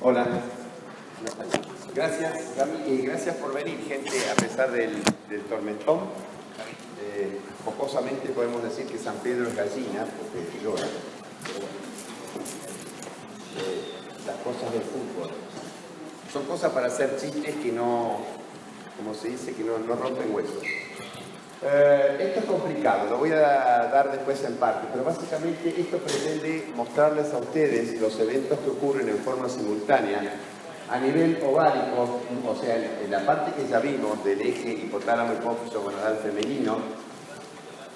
Hola. Gracias, Gaby, y gracias por venir, gente, a pesar del tormentón. Jocosamente podemos decir que San Pedro es gallina, porque llora. Las cosas del fútbol. Son cosas para hacer chistes que no, como se dice, que no rompen huesos. Esto es complicado, lo voy a dar después en parte, pero básicamente esto pretende mostrarles a ustedes los eventos que ocurren en forma simultánea a nivel ovárico, o sea, en la parte que ya vimos del eje hipotálamo hipófiso gonadal femenino,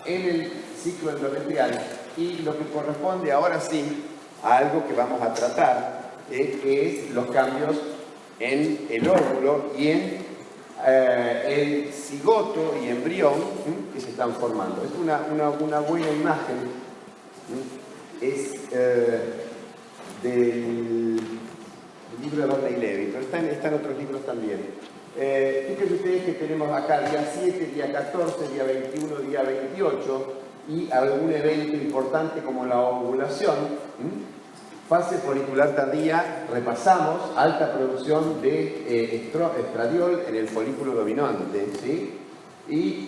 en el ciclo endometrial, y lo que corresponde ahora sí a algo que vamos a tratar, que es los cambios en el óvulo y en el cigoto y embrión que se están formando. Es una buena imagen, es del libro de Barney Levy, pero están otros libros también. Fíjense ustedes que tenemos acá día 7, día 14, día 21, día 28 y algún evento importante como la ovulación. Fase folicular tardía, repasamos, alta producción de estradiol en el folículo dominante, ¿sí? Y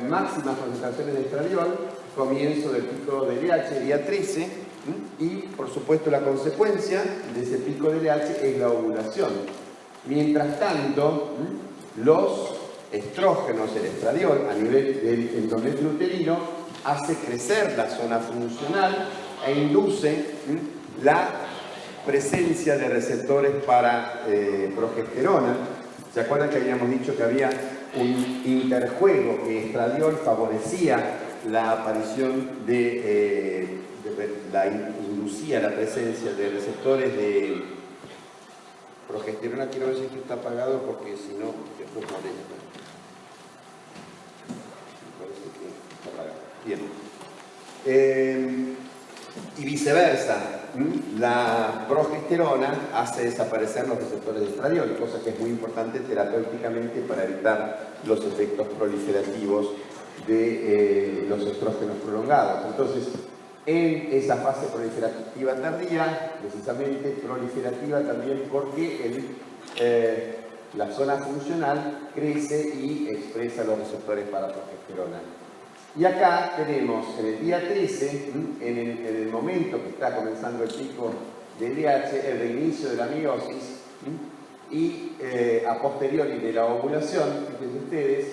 máximas concentraciones de estradiol, comienzo del pico de LH, día 13, y por supuesto la consecuencia de ese pico de LH es la ovulación. Mientras tanto, los estrógenos, el estradiol a nivel del endometrio uterino, hace crecer la zona funcional e induce la presencia de receptores para progesterona. ¿Se acuerdan que habíamos dicho que había un interjuego que estradiol favorecía la aparición inducía la presencia de receptores de progesterona? Quiero decir que está apagado porque si no, después molesta. Parece que está apagado. Bien. Y viceversa, la progesterona hace desaparecer los receptores de estradiol, cosa que es muy importante terapéuticamente para evitar los efectos proliferativos de los estrógenos prolongados. Entonces, en esa fase proliferativa tardía, precisamente proliferativa también porque la zona funcional crece y expresa los receptores para progesterona. Y acá tenemos en el día 13, en el momento que está comenzando el pico de LH, el reinicio de la meiosis y a posteriori de la ovulación, fíjense ustedes,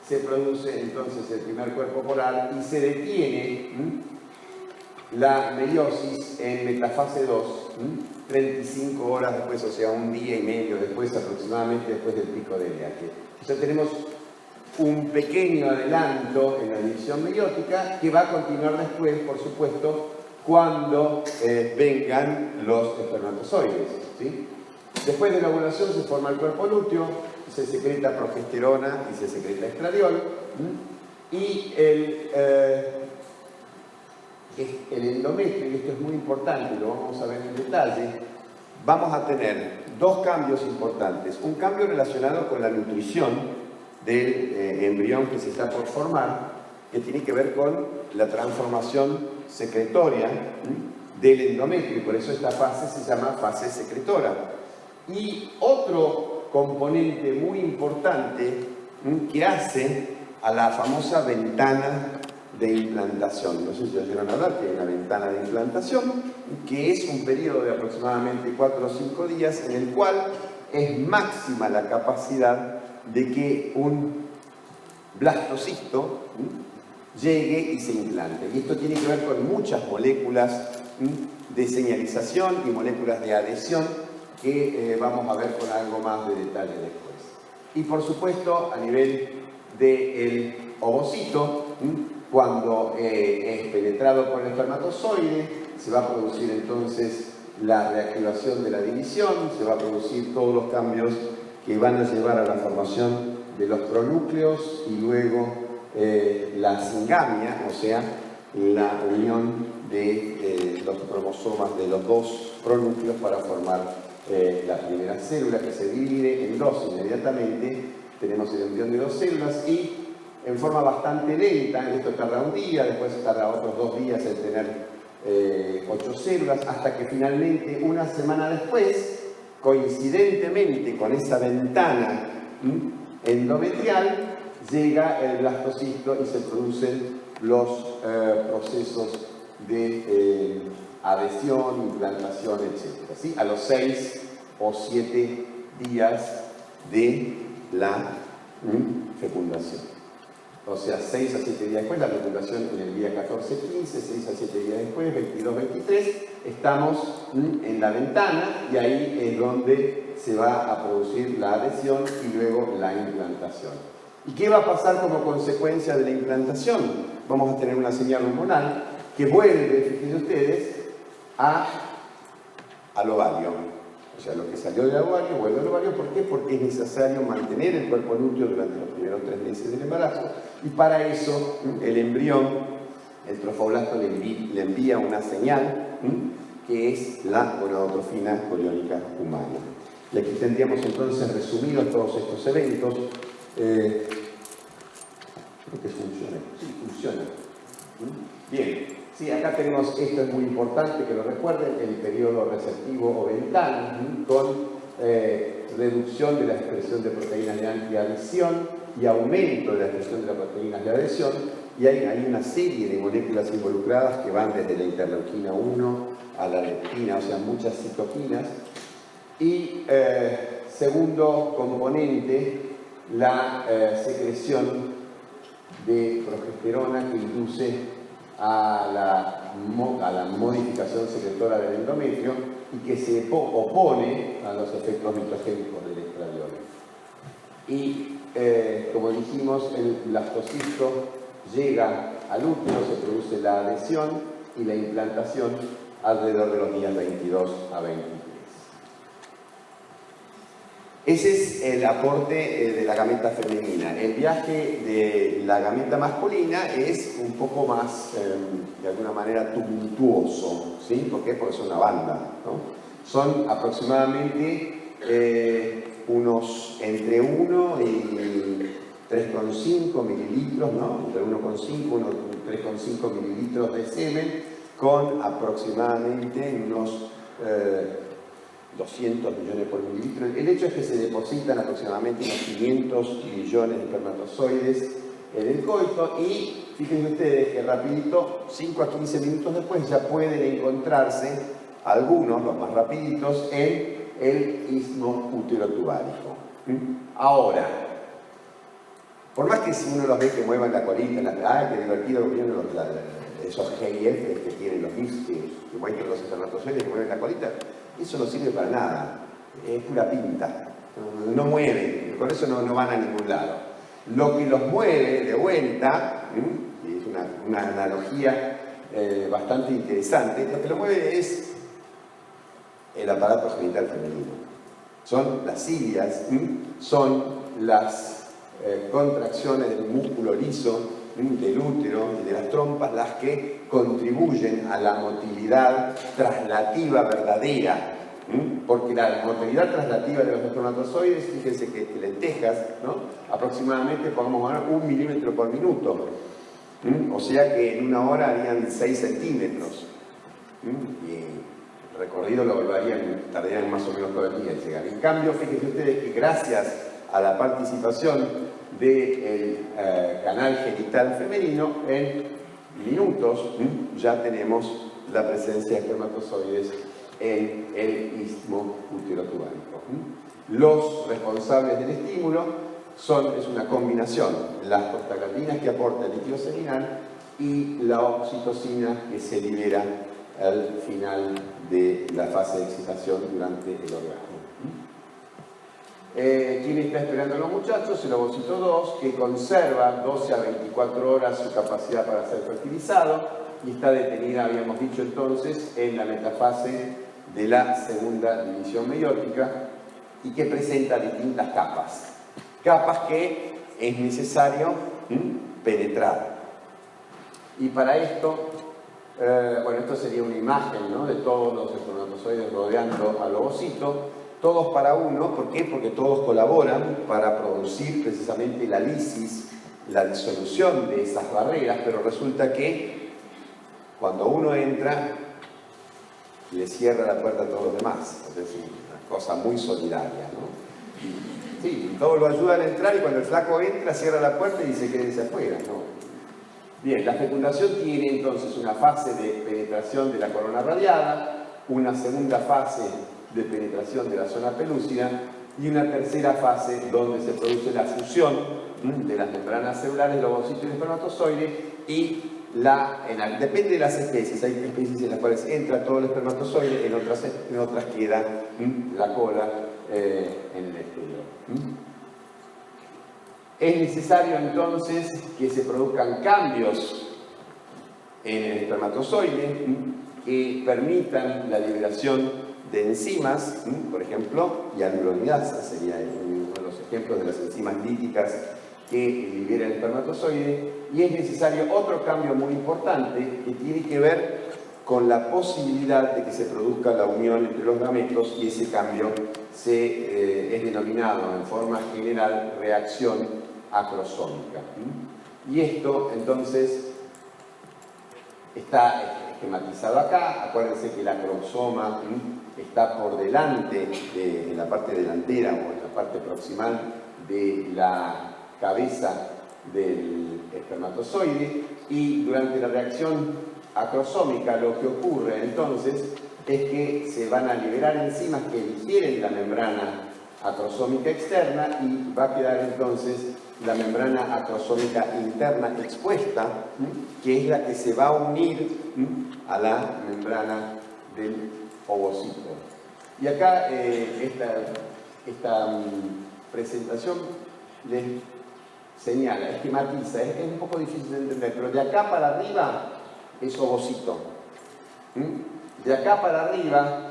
se produce entonces el primer cuerpo polar y se detiene la meiosis en metafase 2, 35 horas después, o sea, un día y medio después aproximadamente después del pico de LH. Entonces tenemos un pequeño adelanto en la división meiótica que va a continuar después, por supuesto, cuando vengan los espermatozoides, ¿sí? Después de la ovulación se forma el cuerpo lúteo, se secreta progesterona y se secreta estradiol, y el endometrio, y esto es muy importante, lo vamos a ver en detalle, vamos a tener dos cambios importantes. Un cambio relacionado con la nutrición del embrión que se está por formar, que tiene que ver con la transformación secretoria del endometrio, y por eso esta fase se llama fase secretora. Y otro componente muy importante que hace a la famosa ventana de implantación. No sé si oyeron hablar que hay una ventana de implantación, que es un periodo de aproximadamente 4 o 5 días en el cual es máxima la capacidad de que un blastocisto llegue y se implante. Y esto tiene que ver con muchas moléculas de señalización y moléculas de adhesión que vamos a ver con algo más de detalle después. Y por supuesto, a nivel del ovocito, cuando es penetrado por el espermatozoide, se va a producir entonces la reactivación de la división, se va a producir todos los cambios que van a llevar a la formación de los pronúcleos y luego la singamia, o sea, la unión de los cromosomas de los dos pronúcleos para formar la primera célula, que se divide en dos inmediatamente. Tenemos el embrión de 2 células y en forma bastante lenta, esto tarda un día, después tarda otros 2 días en tener 8 células, hasta que finalmente una semana después coincidentemente con esa ventana endometrial, llega el blastocisto y se producen los procesos de adhesión, implantación, etc. ¿Sí? A los 6 o 7 días de la fecundación. O sea, 6 a 7 días después, la fecundación en el día 14-15, 6 a 7 días después, 22-23, estamos en la ventana y ahí es donde se va a producir la adhesión y luego la implantación. ¿Y qué va a pasar como consecuencia de la implantación? Vamos a tener una señal hormonal que vuelve, fíjense ustedes, al ovario. O sea, lo que salió del ovario vuelve al ovario. ¿Por qué? Porque es necesario mantener el cuerpo lúteo durante los primeros 3 meses del embarazo y para eso el embrión, el trofoblasto le envía una señal que es la gonadotrofina coriónica humana. Y aquí tendríamos entonces resumidos todos estos eventos. Creo que funciona. Sí, funciona. Bien. Sí, acá tenemos, esto es muy importante que lo recuerden, el periodo receptivo ovental, con reducción de la expresión de proteínas de antiadhesión y aumento de la expresión de las proteínas de adhesión, y hay una serie de moléculas involucradas que van desde la interleuquina 1 a la leptina, o sea, muchas citoquinas. Y segundo componente, la secreción de progesterona que induce a la modificación secretora del endometrio y que se opone a los efectos mitogénicos del extravioleta. Y como dijimos, el blastocisto llega al útero, se produce la adhesión y la implantación alrededor de los días 22 a 23. Ese es el aporte de la gameta femenina. El viaje de la gameta masculina es un poco más, de alguna manera, tumultuoso, ¿sí? ¿Por qué? Porque son una banda, ¿no? Son aproximadamente entre 1 y 3,5 mililitros, ¿no? Entre 1,5 y 3,5 mililitros de semen, con aproximadamente unos 200 millones por mililitro. El hecho es que se depositan aproximadamente unos 500 millones de espermatozoides en el coito y fíjense ustedes que rapidito, 5 a 15 minutos después, ya pueden encontrarse algunos, los más rapiditos, en el istmo uterotubario. Ahora, por más que si uno los ve que muevan la colita, qué divertido que vienen esos GIF que tienen los MIS que muestran los espermatozoides que mueven la colita, eso no sirve para nada, es pura pinta, no mueven, con eso no van a ningún lado. Lo que los mueve de vuelta, y es una analogía bastante interesante, lo que lo mueve es el aparato genital femenino. Son las cilias, son las contracciones del músculo liso del útero y de las trompas las que contribuyen a la motilidad traslativa verdadera, porque la motilidad traslativa de los espermatozoides, fíjense que lentejas, ¿no? Aproximadamente podemos ganar 1 milímetro por minuto, o sea que en una hora harían 6 centímetros, y el recorrido lo tardarían más o menos todo el día en llegar. En cambio, fíjense ustedes que gracias a la participación del canal genital femenino, en minutos ya tenemos la presencia de espermatozoides en el istmo uterotubárico. Los responsables del estímulo es una combinación, las prostaglandinas que aporta el líquido seminal y la oxitocina que se libera al final de la fase de excitación durante el orgasmo. ¿Quién está esperando a los muchachos? El ovocito 2, que conserva 12 a 24 horas su capacidad para ser fertilizado y está detenida, habíamos dicho entonces, en la metafase de la segunda división meiótica y que presenta distintas capas. Capas que es necesario penetrar. Y para esto, esto sería una imagen, ¿no?, de todos los espermatozoides rodeando al ovocito. Todos para uno, ¿por qué? Porque todos colaboran para producir precisamente la lisis, la disolución de esas barreras, pero resulta que cuando uno entra, le cierra la puerta a todos los demás. Es decir, cosa muy solidaria, ¿no? Sí, todos lo ayudan a entrar y cuando el flaco entra, cierra la puerta y dice quédense afuera, ¿no? Bien, la fecundación tiene entonces una fase de penetración de la corona radiada, una segunda fase de penetración de la zona pelúcida y una tercera fase donde se produce la fusión de las membranas celulares, el ovocito y el espermatozoide y depende de las especies, hay especies en las cuales entra todo el espermatozoide, en otras queda la cola en el exterior. Es necesario entonces que se produzcan cambios en el espermatozoide que permitan la liberación de enzimas, por ejemplo, hialuronidasa sería uno de los ejemplos de las enzimas líticas que libera el espermatozoide, y es necesario otro cambio muy importante que tiene que ver con la posibilidad de que se produzca la unión entre los gametos, y ese cambio es denominado en forma general reacción acrosómica. Y esto entonces está esquematizado acá. Acuérdense que el acrosoma está por delante, en la parte delantera o en la parte proximal de la cabeza del espermatozoide, y durante la reacción acrosómica lo que ocurre entonces es que se van a liberar enzimas que difieren la membrana acrosómica externa y va a quedar entonces la membrana acrosómica interna expuesta, que es la que se va a unir a la membrana del ovocito. Y acá esta presentación les señala, esquematiza, es un poco difícil de entender, pero de acá para arriba es ovocito. De acá para arriba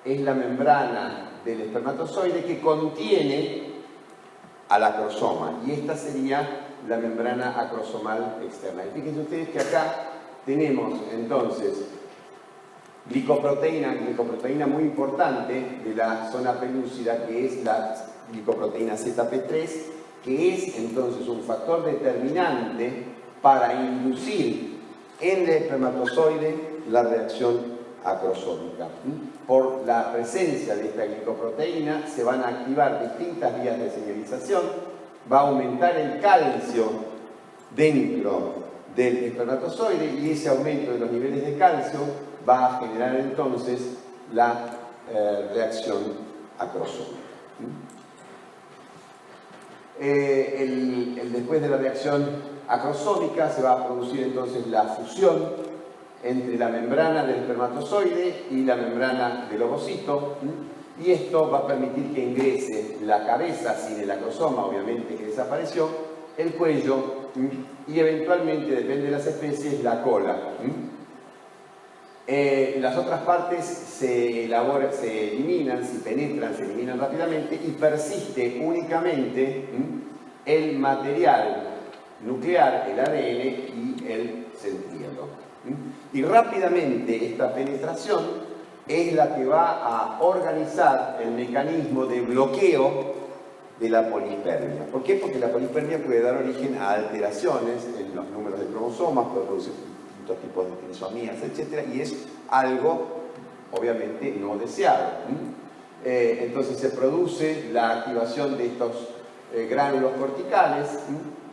es la membrana del espermatozoide que contiene al acrosoma, y esta sería la membrana acrosomal externa. Y fíjense ustedes que acá tenemos entonces glicoproteína muy importante de la zona pelúcida, que es la glicoproteína ZP3, que es entonces un factor determinante para inducir en el espermatozoide la reacción acrosómica. Por la presencia de esta glicoproteína se van a activar distintas vías de señalización, va a aumentar el calcio dentro del espermatozoide, y ese aumento de los niveles de calcio va a generar entonces la reacción acrosómica. Después de la reacción acrosómica se va a producir entonces la fusión entre la membrana del espermatozoide y la membrana del ovocito, y esto va a permitir que ingrese la cabeza sin el acrosoma, obviamente, que desapareció, el cuello y eventualmente, depende de las especies, la cola. Las otras partes se eliminan, si penetran, se eliminan rápidamente, y persiste únicamente el material nuclear, el ADN y el centríolo. Y rápidamente esta penetración es la que va a organizar el mecanismo de bloqueo de la polispermia. ¿Por qué? Porque la polispermia puede dar origen a alteraciones en los números de cromosomas, puede producir distintos tipos de trisomías, etc. Y es algo, obviamente, no deseado. Entonces se produce la activación de estos gránulos corticales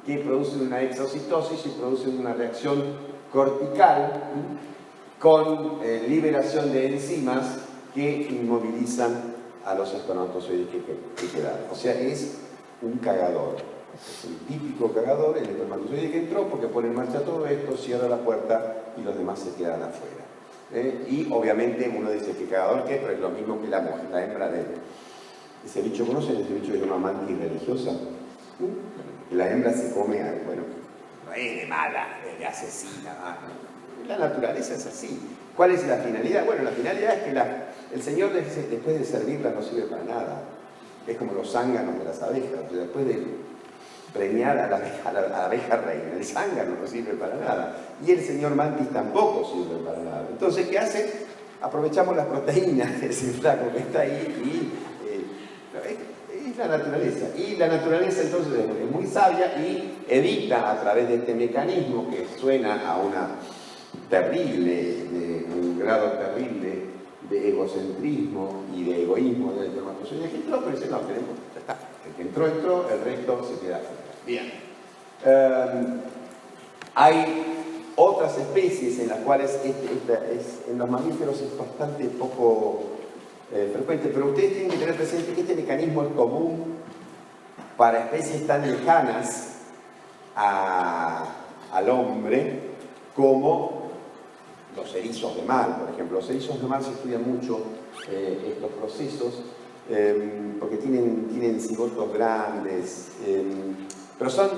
que producen una exocitosis y producen una reacción cortical con liberación de enzimas que inmovilizan a los espermatozoides que quedaron. O sea, es un cagador. Es un típico cagador, el espermatozoide que entró, porque pone en marcha todo esto, cierra la puerta y los demás se quedan afuera. Y obviamente uno dice que cagador qué, pero es lo mismo que la hembra de ese bicho. ¿Conocen ese bicho que se llama mantis religiosa? La hembra se come, bueno, no es de mala, es de asesina. La naturaleza es así. ¿Cuál es la finalidad? Bueno, la finalidad es que el Señor después de servirla no sirve para nada. Es como los zánganos de las abejas. O sea, después de preñar a la abeja reina, el zángano no sirve para nada. Y el señor mantis tampoco sirve para nada. Entonces, ¿qué hace? Aprovechamos las proteínas del flaco que está ahí y es la naturaleza. Y la naturaleza entonces es muy sabia y evita a través de este mecanismo que suena a un grado terrible de egocentrismo y de egoísmo del espermatozoide que entró, pero dice, no, tenemos, ya está, el que entró, entró, el resto se queda fuera. Bien. Hay otras especies en las cuales en los mamíferos es bastante poco frecuente, pero ustedes tienen que tener presente que este mecanismo es común para especies tan lejanas al hombre como los erizos de mar, por ejemplo. Los erizos de mar se estudian mucho estos procesos porque tienen cigotos grandes, pero son,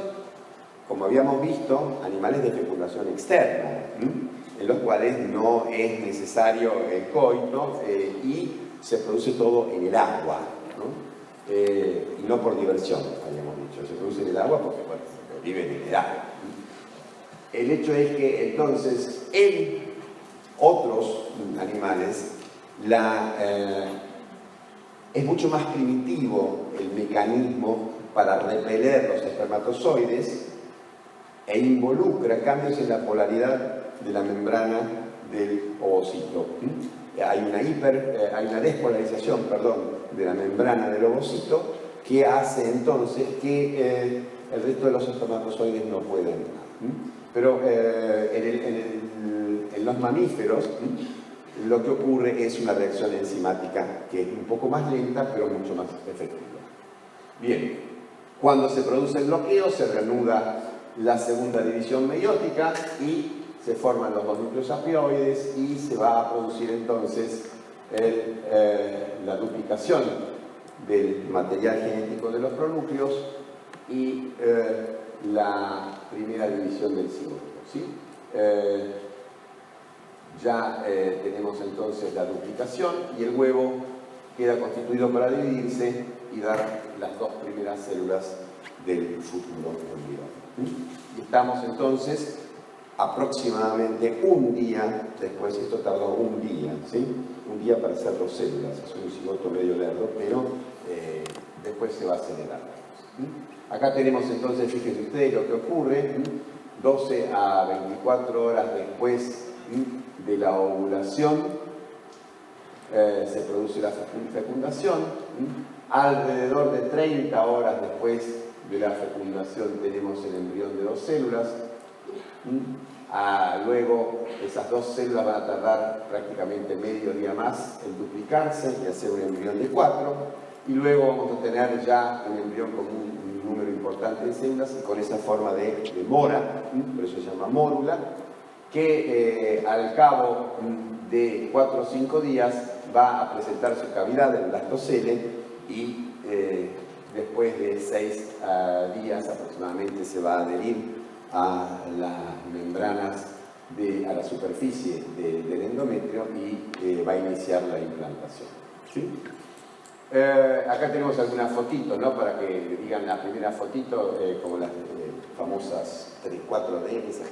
como habíamos visto, animales de fecundación externa, en los cuales no es necesario el coito y se produce todo en el agua, ¿no? Y no por diversión, habíamos dicho, se produce en el agua porque, bueno, viven en el agua. El hecho es que entonces en otros animales es mucho más primitivo el mecanismo para repeler los espermatozoides e involucra cambios en la polaridad de la membrana del ovocito. Hay una despolarización, de la membrana del ovocito que hace entonces que el resto de los espermatozoides no puedan entrar. Pero en los mamíferos lo que ocurre es una reacción enzimática que es un poco más lenta, pero mucho más efectiva. Bien, cuando se produce el bloqueo se reanuda la segunda división meiótica y se forman los dos núcleos haploides y se va a producir entonces la duplicación del material genético de los pronúcleos y la primera división del cigoto, ¿sí? Tenemos entonces la duplicación y el huevo queda constituido para dividirse y dar las dos primeras células del futuro embrión. Y estamos entonces aproximadamente un día después, esto tardó un día, ¿sí? Un día para hacer dos células, es un cigoto medio lerdo, pero después se va a acelerar. Acá tenemos entonces, fíjense ustedes lo que ocurre, 12 a 24 horas después de la ovulación se produce la fecundación, alrededor de 30 horas después de la fecundación tenemos el embrión de dos células, luego esas dos células van a tardar prácticamente medio día más en duplicarse y hacer un embrión de 4, y luego vamos a tener ya un embrión con un número importante de células y con esa forma de mora, por eso se llama mórula, que al cabo de 4 o 5 días va a presentar su cavidad en el blastocele y después de 6 días aproximadamente se va a adherir a las membranas, a la superficie del endometrio y va a iniciar la implantación. ¿Sí? Acá tenemos algunas fotitos, ¿no? Para que digan la primera fotito, como las famosas 3-4D, esas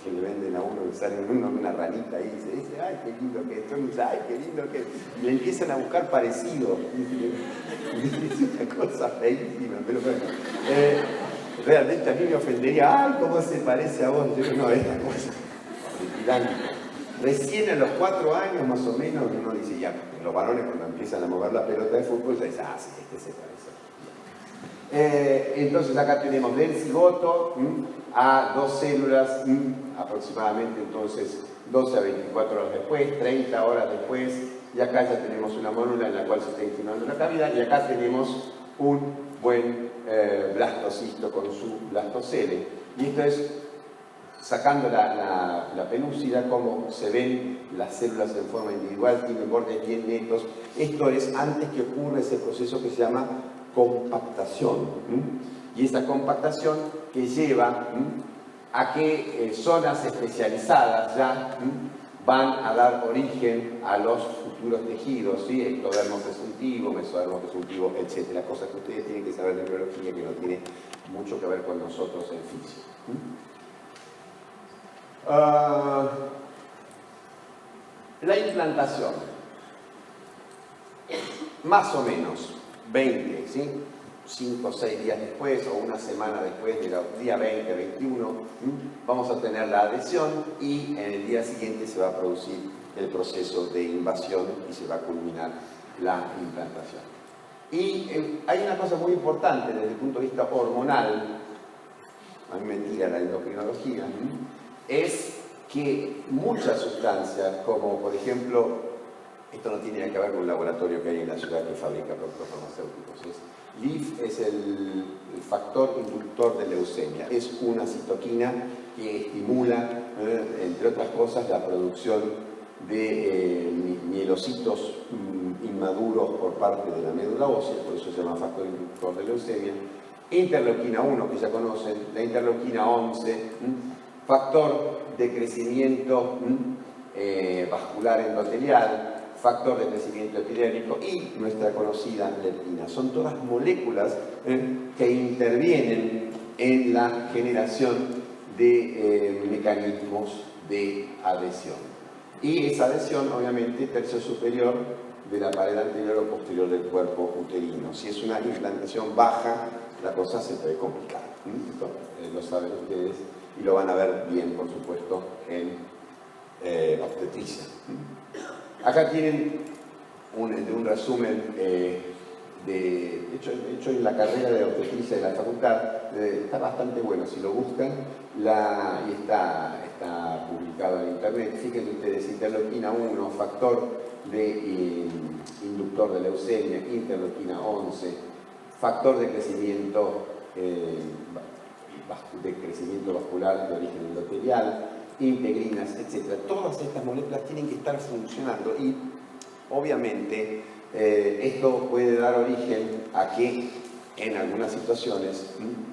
que le venden a uno, que sale una ranita ahí y dice, ay, qué lindo que es, ay, qué lindo que es. Y le empiezan a buscar parecido. Es una cosa feísima, pero bueno. Realmente a mí me ofendería, ay, cómo se parece a vos. Yo no, esta cosa horripilante. Recién a los 4 años más o menos uno dice, ya, los varones cuando empiezan a mover la pelota de fútbol, ya dicen, ah, sí, este se parece. Entonces acá tenemos del cigoto a dos células, aproximadamente entonces 12 a 24 horas después, 30 horas después, y acá ya tenemos una mórula en la cual se está insinuando la cavidad, y acá tenemos un buen blastocisto con su blastocele. Y esto es sacando la pelúcida, como se ven las células en forma individual, tienen bordes bien netos. Esto es antes que ocurra ese proceso que se llama compactación. Y esta compactación que lleva a que zonas especializadas ya van a dar origen a los futuros tejidos, ¿sí? Ectodermo presuntivo, mesodermo presuntivo, etc. Cosas que ustedes tienen que saber de embriología que no tiene mucho que ver con nosotros en física. La implantación, más o menos 20, ¿sí? 5 o 6 días después o una semana después del día 20, 21, vamos a tener la adhesión y en el día siguiente se va a producir el proceso de invasión y se va a culminar la implantación. Y hay una cosa muy importante desde el punto de vista hormonal, a mí me tira la endocrinología, es que muchas sustancias, como por ejemplo, esto no tiene que ver con un laboratorio que hay en la ciudad que fabrica productos farmacéuticos, LIF es el factor inductor de leucemia, es una citoquina que estimula, entre otras cosas, la producción de mielocitos inmaduros por parte de la médula ósea, por eso se llama factor inductor de leucemia. Interleuquina 1, que ya conocen, la interleuquina 11, factor de crecimiento vascular endotelial, factor de crecimiento epidérmico y nuestra conocida leptina. Son todas moléculas que intervienen en la generación de mecanismos de adhesión. Y esa adhesión, obviamente, tercio superior de la pared anterior o posterior del cuerpo uterino. Si es una implantación baja, la cosa se puede complicar. Entonces, lo saben ustedes y lo van a ver bien, por supuesto, en obstetricia. Acá tienen un resumen de hecho en la carrera de obstetricia de la facultad, está bastante bueno, si lo buscan, y está publicado en internet. Fíjense ustedes, interleuquina 1, factor de inductor de leucemia, interleuquina 11, factor de crecimiento vascular de origen endotelial, integrinas, etc. Todas estas moléculas tienen que estar funcionando y obviamente esto puede dar origen a que en algunas situaciones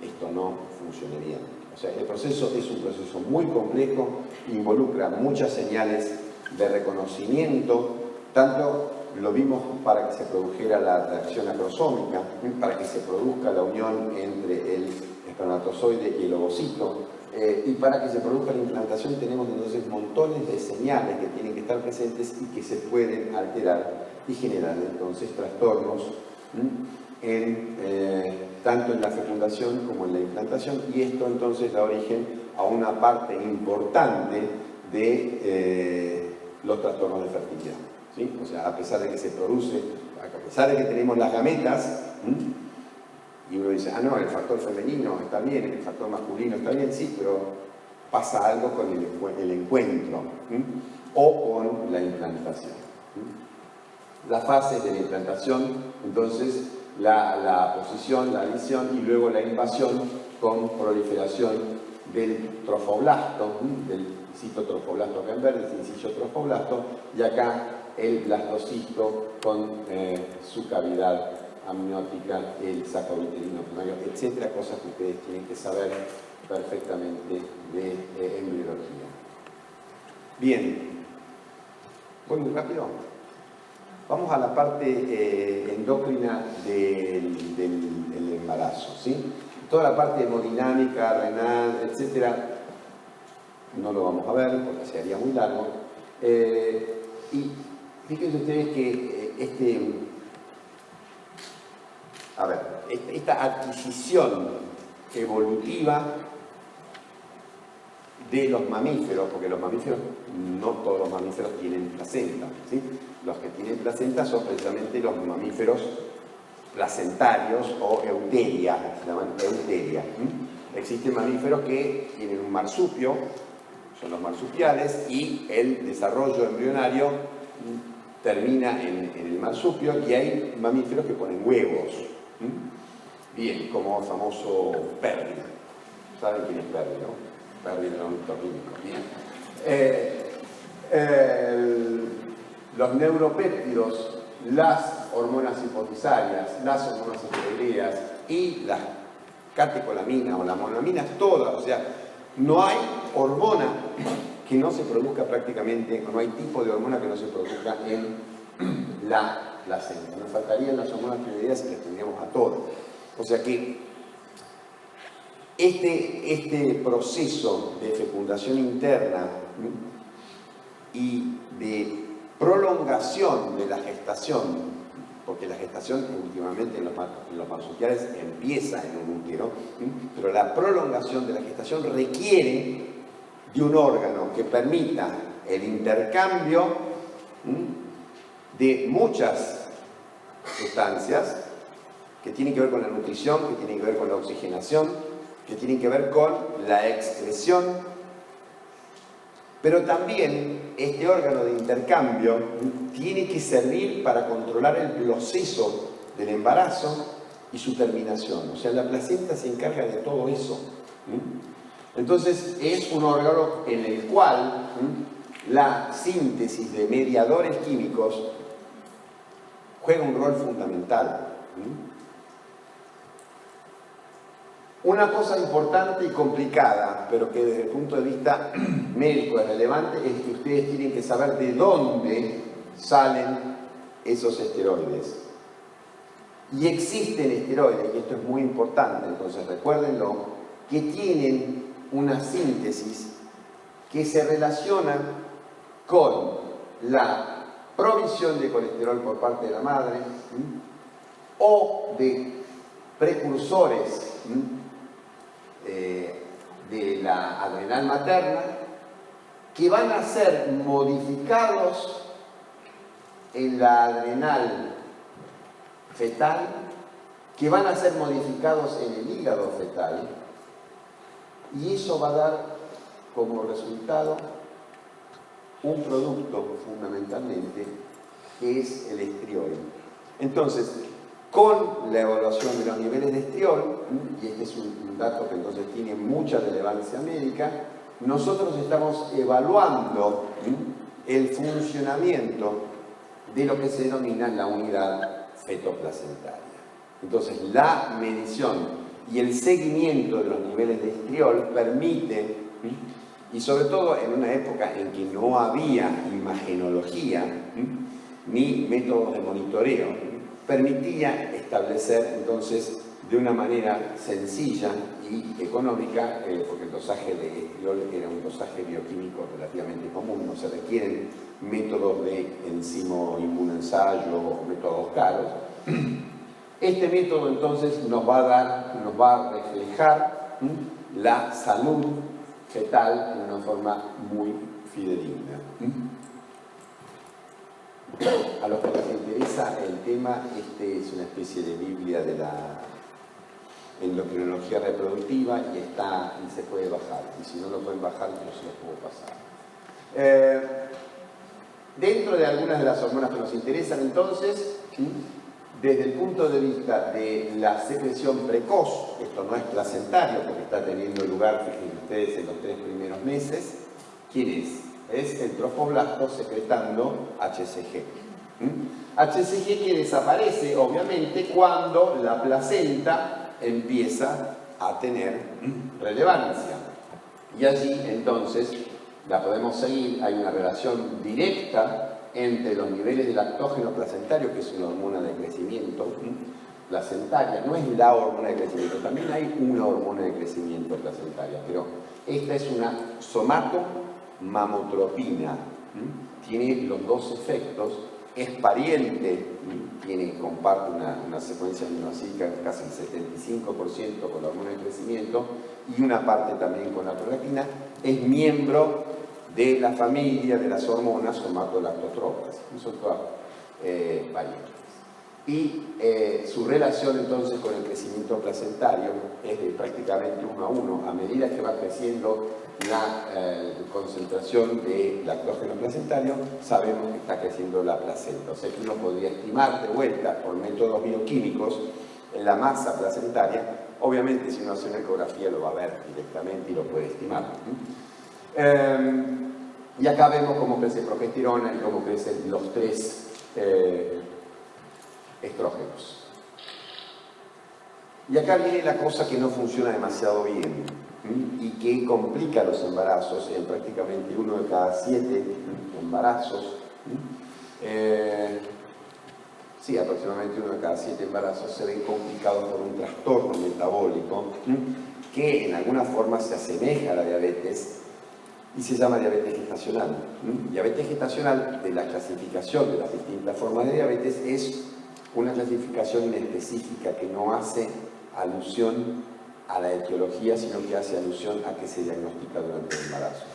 esto no funcione bien. O sea, el proceso es un proceso muy complejo, involucra muchas señales de reconocimiento, tanto lo vimos para que se produjera la reacción acrosómica, para que se produzca la unión entre el espermatozoide y el ovocito, y para que se produzca la implantación tenemos entonces montones de señales que tienen que estar presentes y que se pueden alterar y generar entonces trastornos tanto en la fecundación como en la implantación, y esto entonces da origen a una parte importante de los trastornos de fertilidad, ¿sí? O sea, a pesar de que se produce, a pesar de que tenemos las gametas, y uno dice, no, el factor femenino está bien, el factor masculino está bien, sí, pero pasa algo con el encuentro o con la implantación. Las fases de la implantación, entonces, la posición, la adición y luego la invasión con proliferación del trofoblasto, del citotrofoblasto acá en verde, el sincillo trofoblasto, y acá el blastocisto con su cavidad amniótica, el saco uterino primario, etcétera, cosas que ustedes tienen que saber perfectamente de embriología. Bien, voy muy rápido. Vamos a la parte endocrina del embarazo, ¿sí? Toda la parte hemodinámica, renal, etcétera, no lo vamos a ver porque se haría muy largo. Y fíjense ustedes que esta adquisición evolutiva de los mamíferos, porque los mamíferos, no todos los mamíferos tienen placenta, ¿sí? Los que tienen placenta son precisamente los mamíferos placentarios o euteria, se llaman euteria. Existen mamíferos que tienen un marsupio, son los marsupiales, y el desarrollo embrionario termina en el marsupio, y hay mamíferos que ponen huevos. Bien, como el famoso Perry. ¿Saben quién es Perry, no? Perry el ornitorrinco. Bien. Los neuropéptidos, las hormonas hipotisarias, las hormonas esteroideas y las catecolaminas o las monaminas, todas, o sea, no hay hormona que no se produzca prácticamente, no hay tipo de hormona que no se produzca en la placenta. Nos faltarían las hormonas tiroideas y las tendríamos a todas. O sea que este proceso de fecundación interna y de prolongación de la gestación porque la gestación últimamente en los marsupiales empieza en un útero, pero la prolongación de la gestación requiere de un órgano que permita el intercambio de muchas sustancias que tienen que ver con la nutrición, que tienen que ver con la oxigenación, que tienen que ver con la excreción, pero también este órgano de intercambio tiene que servir para controlar el proceso del embarazo y su terminación. O sea, la placenta se encarga de todo eso. Entonces, es un órgano en el cual la síntesis de mediadores químicos juega un rol fundamental. Una cosa importante y complicada, pero que desde el punto de vista médico es relevante, es que ustedes tienen que saber de dónde salen esos esteroides. Y existen esteroides, y esto es muy importante, entonces recuérdenlo, que tienen una síntesis que se relaciona con la provisión de colesterol por parte de la madre o de precursores de la adrenal materna que van a ser modificados en la adrenal fetal, que van a ser modificados en el hígado fetal, y eso va a dar como resultado un producto fundamentalmente que es el estriol. Entonces, con la evaluación de los niveles de estriol, y este es un dato que entonces tiene mucha relevancia médica, nosotros estamos evaluando el funcionamiento de lo que se denomina la unidad fetoplacentaria. Entonces, la medición y el seguimiento de los niveles de estriol permite, y sobre todo en una época en que no había imagenología ni métodos de monitoreo, permitía establecer entonces de una manera sencilla y económica, porque el dosaje de estriol era un dosaje bioquímico relativamente común, no se requieren métodos de enzimo inmunoensayo o métodos caros. Este método entonces nos va a reflejar la salud fetal de una forma muy fidedigna. A los que les interesa el tema, este es una especie de Biblia de la endocrinología reproductiva y se puede bajar. Y si no lo pueden bajar, yo se los puedo pasar. Dentro de algunas de las hormonas que nos interesan, entonces, desde el punto de vista de la secreción precoz, esto no es placentario porque está teniendo lugar, fíjense ustedes, en los 3 primeros meses, ¿quién es? Es el trofoblasto secretando HCG. HCG que desaparece, obviamente, cuando la placenta empieza a tener relevancia. Y allí, entonces, la podemos seguir, hay una relación directa entre los niveles de lactógeno placentario, que es una hormona de crecimiento placentaria, no es la hormona de crecimiento, también hay una hormona de crecimiento placentaria, pero esta es una somatomamotropina, tiene los dos efectos, es pariente, comparte una secuencia aminoácidica casi el 75% con la hormona de crecimiento y una parte también con la prolactina, es miembro de la familia de las hormonas somatolactotropas, son todas parientes. Y su relación entonces con el crecimiento placentario es de prácticamente 1 a 1. A medida que va creciendo la concentración de lactógeno placentario, sabemos que está creciendo la placenta. O sea que uno podría estimar de vuelta por métodos bioquímicos la masa placentaria. Obviamente si uno hace una ecografía lo va a ver directamente y lo puede estimar. Y acá vemos cómo crece progesterona y cómo crecen los 3 estrógenos. Y acá viene la cosa que no funciona demasiado bien y que complica los embarazos en prácticamente 1 de cada 7 embarazos. Sí, aproximadamente 1 de cada 7 embarazos se ven complicados por un trastorno metabólico que en alguna forma se asemeja a la diabetes y se llama diabetes gestacional. Diabetes gestacional, de la clasificación de las distintas formas de diabetes, es una clasificación inespecífica que no hace alusión a la etiología, sino que hace alusión a que se diagnostica durante el embarazo.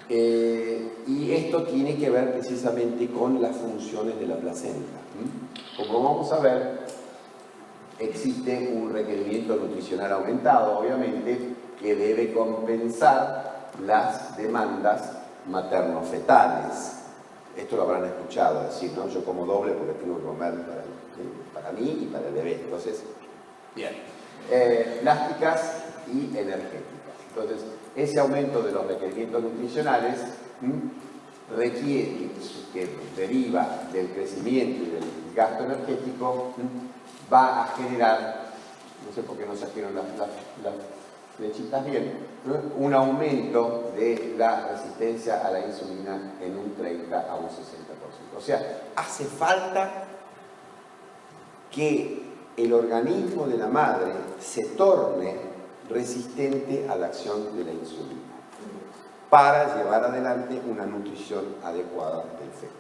Y esto tiene que ver precisamente con las funciones de la placenta. Como vamos a ver, existe un requerimiento nutricional aumentado, obviamente, que debe compensar las demandas materno-fetales. Esto lo habrán escuchado decir, ¿no? Yo como doble porque tengo que comer para mí y para el bebé. Entonces, bien. Plásticas y energéticas. Entonces, ese aumento de los requerimientos nutricionales requiere, que deriva del crecimiento y del gasto energético, va a generar, no sé por qué no sacaron las flechitas bien, un aumento de la resistencia a la insulina en un 30 a un 60%. O sea, hace falta que el organismo de la madre se torne resistente a la acción de la insulina para llevar adelante una nutrición adecuada del feto.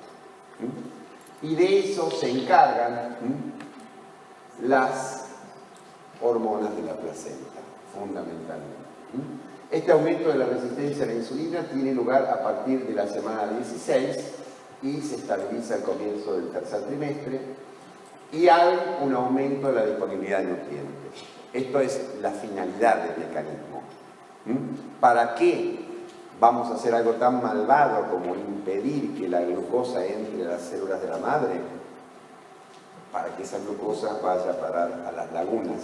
Y de eso se encargan las hormonas de la placenta, fundamentalmente. Este aumento de la resistencia a la insulina tiene lugar a partir de la semana 16 y se estabiliza al comienzo del tercer trimestre, y hay un aumento de la disponibilidad de nutrientes. Esto es la finalidad del mecanismo. ¿Para qué vamos a hacer algo tan malvado como impedir que la glucosa entre a las células de la madre? Para que esa glucosa vaya a parar a las lagunas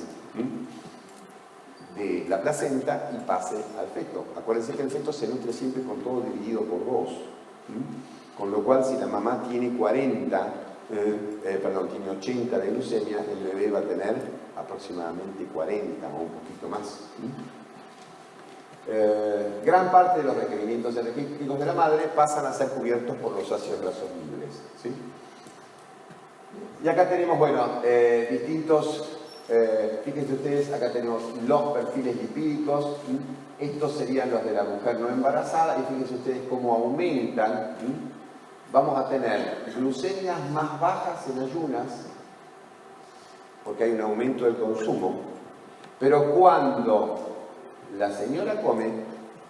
de la placenta y pase al feto. Acuérdense que el feto se nutre siempre con todo dividido por 2. Con lo cual, si la mamá tiene tiene 80 de glucemia, el bebé va a tener aproximadamente 40 o un poquito más. Gran parte de los requerimientos energéticos de la madre pasan a ser cubiertos por los ácidos grasos libres. ¿Sí? Y acá tenemos, distintos, fíjense ustedes, acá tenemos los perfiles lipídicos. Estos serían los de la mujer no embarazada, y fíjense ustedes cómo aumentan. Vamos a tener glucemias más bajas en ayunas, porque hay un aumento del consumo, pero cuando la señora come,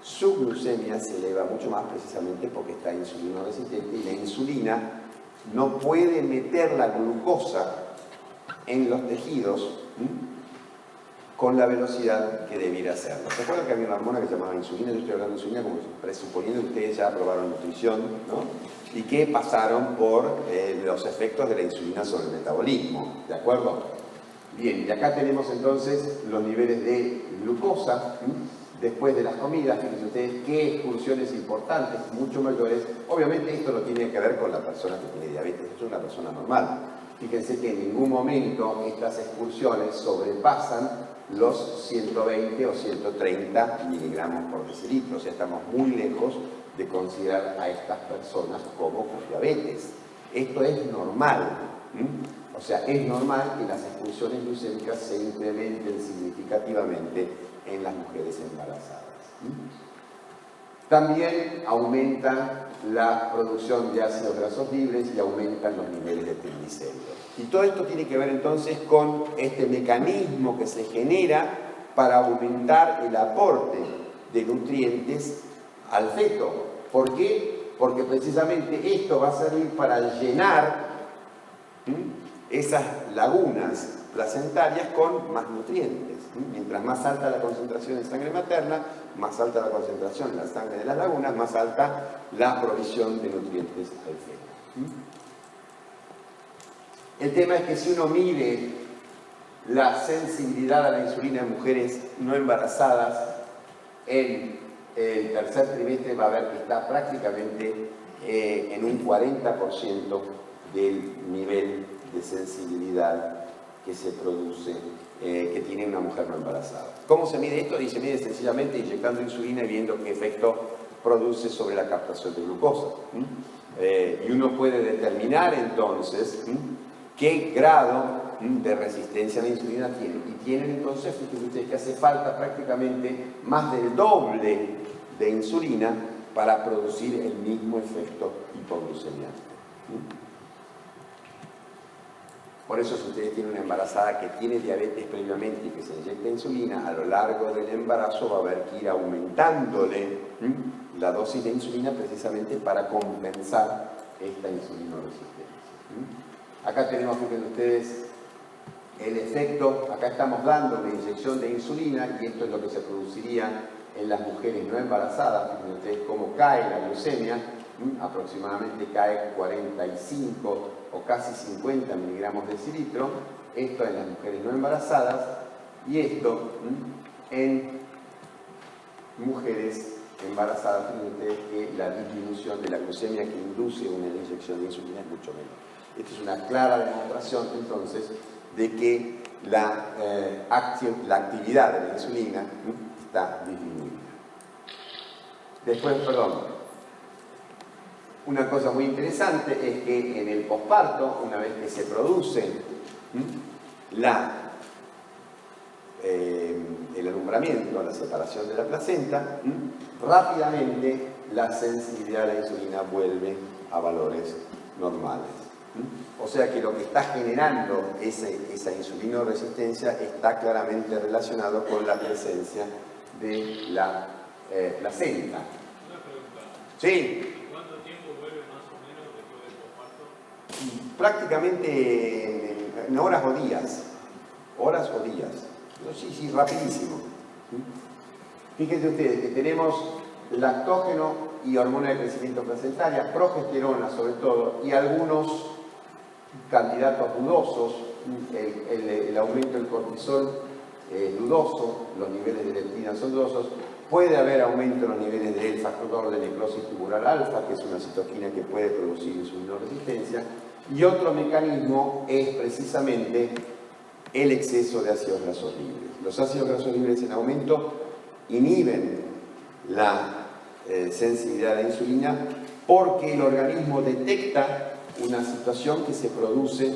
su glucemia se eleva mucho más, precisamente porque está insulino resistente, y la insulina no puede meter la glucosa en los tejidos con la velocidad que debiera hacerlo. ¿Se acuerdan que había una hormona que se llamaba insulina? Yo estoy hablando de insulina como presuponiendo que ustedes ya aprobaron nutrición, ¿no? Y que pasaron por los efectos de la insulina sobre el metabolismo, ¿de acuerdo? Bien, y acá tenemos entonces los niveles de glucosa después de las comidas. Fíjense ustedes qué excursiones importantes, mucho mayores. Obviamente esto no tiene que ver con la persona que tiene diabetes, esto es una persona normal. Fíjense que en ningún momento estas excursiones sobrepasan los 120 o 130 miligramos por decilitro, o sea, estamos muy lejos de considerar a estas personas como con diabetes. Esto es normal, o sea, es normal que las excursiones glucémicas se incrementen significativamente en las mujeres embarazadas. También aumenta la producción de ácidos grasos libres y aumentan los niveles de triglicéridos. Y todo esto tiene que ver entonces con este mecanismo que se genera para aumentar el aporte de nutrientes al feto. ¿Por qué? Porque precisamente esto va a servir para llenar esas lagunas placentarias con más nutrientes. Mientras más alta la concentración en sangre materna, más alta la concentración en la sangre de las lagunas, más alta la provisión de nutrientes al feto. El tema es que si uno mide la sensibilidad a la insulina en mujeres no embarazadas, en el tercer trimestre va a ver que está prácticamente en un 40% del nivel de sensibilidad que se produce, que tiene una mujer no embarazada. ¿Cómo se mide esto? Y se mide sencillamente inyectando insulina y viendo qué efecto produce sobre la captación de glucosa. Y uno puede determinar entonces qué grado de resistencia a la insulina tiene. Y tienen entonces, fíjense ustedes que hace falta prácticamente más del doble de insulina para producir el mismo efecto hipoglucemiante. Por eso si ustedes tienen una embarazada que tiene diabetes previamente y que se inyecta insulina, a lo largo del embarazo va a haber que ir aumentándole la dosis de insulina precisamente para compensar esta insulinoresistencia. Acá tenemos, fíjense ustedes, el efecto, acá estamos dando una inyección de insulina y esto es lo que se produciría en las mujeres no embarazadas. Fíjense ustedes cómo cae la glucemia, aproximadamente cae 45 o casi 50 miligramos de decilitro, esto en las mujeres no embarazadas y esto en mujeres embarazadas. Fíjense ustedes que la disminución de la glucemia que induce una inyección de insulina es mucho menor. Esta es una clara demostración entonces de que la actividad de la insulina está disminuida. Después, una cosa muy interesante es que en el posparto, una vez que se produce el alumbramiento, la separación de la placenta, rápidamente la sensibilidad a la insulina vuelve a valores normales. O sea que lo que está generando esa insulinoresistencia está claramente relacionado con la presencia de la placenta. Una pregunta. Sí. ¿Cuánto tiempo vuelve más o menos después del posparto? Prácticamente en horas o días. Horas o días. Sí, rapidísimo. Fíjense ustedes que tenemos lactógeno y hormona de crecimiento placentaria, progesterona sobre todo, y algunos candidatos dudosos, el aumento del cortisol dudoso, los niveles de leptina son dudosos, puede haber aumento en los niveles del factor de necrosis tubular alfa, que es una citoquina que puede producir insulinoresistencia, y otro mecanismo es precisamente el exceso de ácidos grasos libres. Los ácidos grasos libres en aumento inhiben la sensibilidad a la insulina porque el organismo detecta una situación que se produce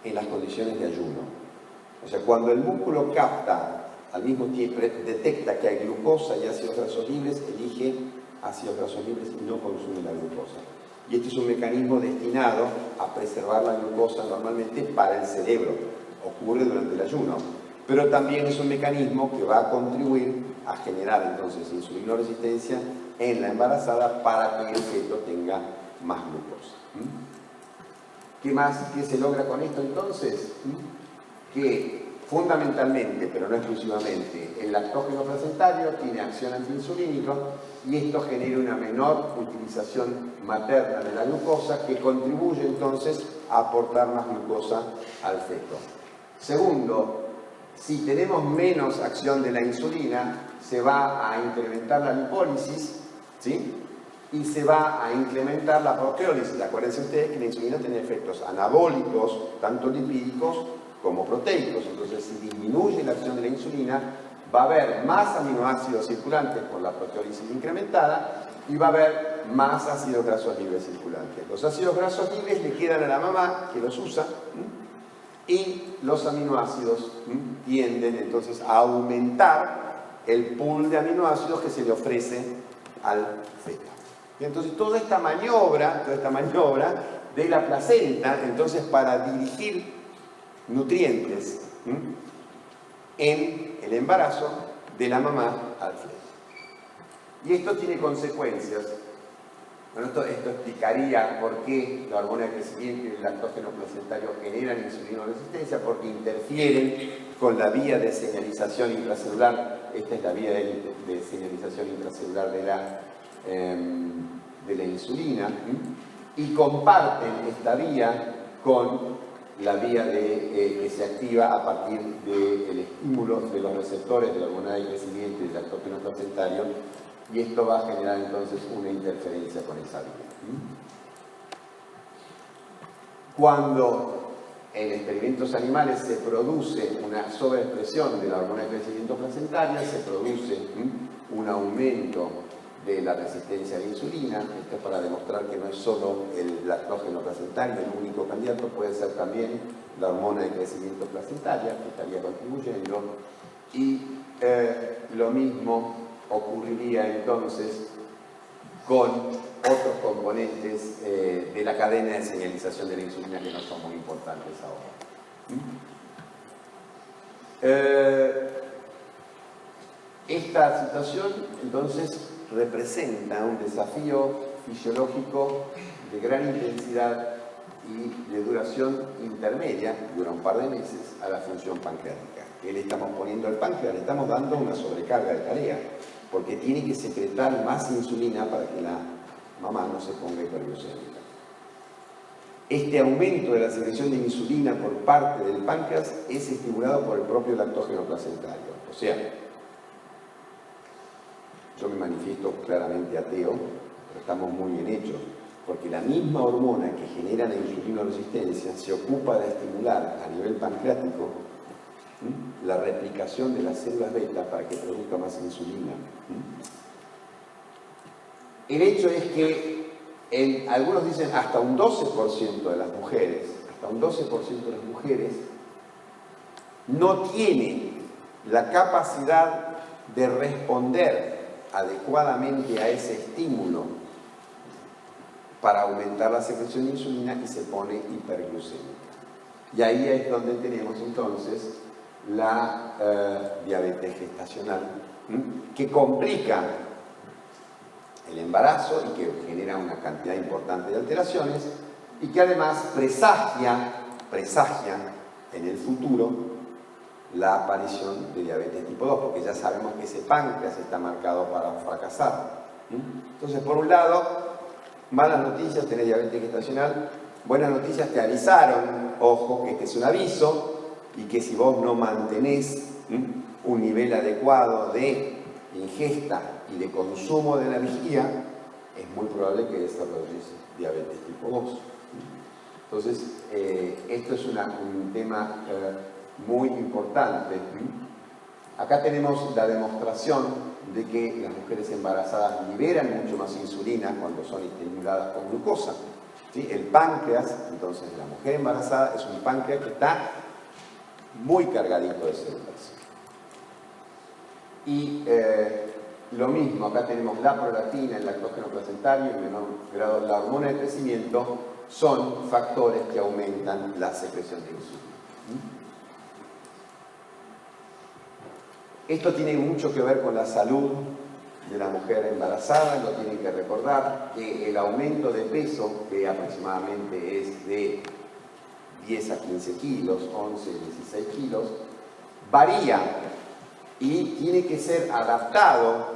en las condiciones de ayuno. O sea, cuando el músculo capta, al mismo tiempo detecta que hay glucosa y ácidos grasos libres, elige ácidos grasos libres y no consume la glucosa. Y este es un mecanismo destinado a preservar la glucosa normalmente para el cerebro. Ocurre durante el ayuno. Pero también es un mecanismo que va a contribuir a generar entonces insulinoresistencia en la embarazada para que el feto tenga más glucosa. ¿Qué más? ¿Qué se logra con esto entonces? Que fundamentalmente, pero no exclusivamente, el lactógeno placentario tiene acción antiinsulínica y esto genera una menor utilización materna de la glucosa que contribuye entonces a aportar más glucosa al feto. Segundo, si tenemos menos acción de la insulina, se va a incrementar la lipólisis, ¿sí? Y se va a incrementar la proteólisis. Acuérdense ustedes que la insulina tiene efectos anabólicos, tanto lipídicos como proteicos. Entonces, si disminuye la acción de la insulina, va a haber más aminoácidos circulantes por la proteólisis incrementada y va a haber más ácidos grasos libres circulantes. Los ácidos grasos libres le quedan a la mamá, que los usa, y los aminoácidos tienden entonces a aumentar el pool de aminoácidos que se le ofrece al feto. Y entonces toda esta maniobra de la placenta, entonces para dirigir nutrientes en el embarazo de la mamá al feto. Y esto tiene consecuencias. Bueno, esto explicaría por qué la hormona de crecimiento y el lactógeno placentario generan insulinoresistencia, porque interfieren con la vía de señalización intracelular. Esta es la vía de señalización intracelular de la insulina, y comparten esta vía con la vía que se activa a partir del estímulo de los receptores de la hormona de crecimiento y del lactógeno placentario, y esto va a generar entonces una interferencia con esa vía. Cuando en experimentos animales se produce una sobreexpresión de la hormona de crecimiento placentaria, se produce un aumento de la resistencia a la insulina. Esto es para demostrar que no es solo el lactógeno placentario el único candidato, puede ser también la hormona de crecimiento placentaria que estaría contribuyendo, y lo mismo ocurriría entonces con otros componentes de la cadena de señalización de la insulina que no son muy importantes ahora. Esta situación entonces representa un desafío fisiológico de gran intensidad y de duración intermedia, dura un par de meses, a la función pancreática. ¿Qué le estamos poniendo al páncreas? Le estamos dando una sobrecarga de tarea, porque tiene que secretar más insulina para que la mamá no se ponga hiperglucémica. Este aumento de la secreción de insulina por parte del páncreas es estimulado por el propio lactógeno placentario. O sea, yo me manifiesto claramente ateo, pero estamos muy bien hechos, porque la misma hormona que genera la insulinoresistencia se ocupa de estimular a nivel pancreático la replicación de las células beta para que produzca más insulina. El hecho es que algunos dicen hasta un 12% de las mujeres, no tiene la capacidad de responder adecuadamente a ese estímulo para aumentar la secreción de insulina y se pone hiperglucémica. Y ahí es donde tenemos entonces la diabetes gestacional, que complica el embarazo y que genera una cantidad importante de alteraciones y que además presagia en el futuro la aparición de diabetes tipo 2, porque ya sabemos que ese páncreas está marcado para fracasar. Entonces, por un lado, malas noticias, tenés diabetes gestacional. Buenas noticias, te avisaron, ojo, que este es un aviso y que si vos no mantenés un nivel adecuado de ingesta y de consumo de energía, es muy probable que desarrolles diabetes tipo 2. Entonces, esto es un tema muy importante. Acá tenemos la demostración de que las mujeres embarazadas liberan mucho más insulina cuando son estimuladas con glucosa. ¿Sí? El páncreas, entonces, de la mujer embarazada es un páncreas que está muy cargadito de células. Y lo mismo, acá tenemos la prolactina, el lactógeno placentario, en menor grado la hormona de crecimiento, son factores que aumentan la secreción de insulina. Esto tiene mucho que ver con la salud de la mujer embarazada, lo tienen que recordar, que el aumento de peso, que aproximadamente es de 10 a 15 kilos, 11, 16 kilos, varía y tiene que ser adaptado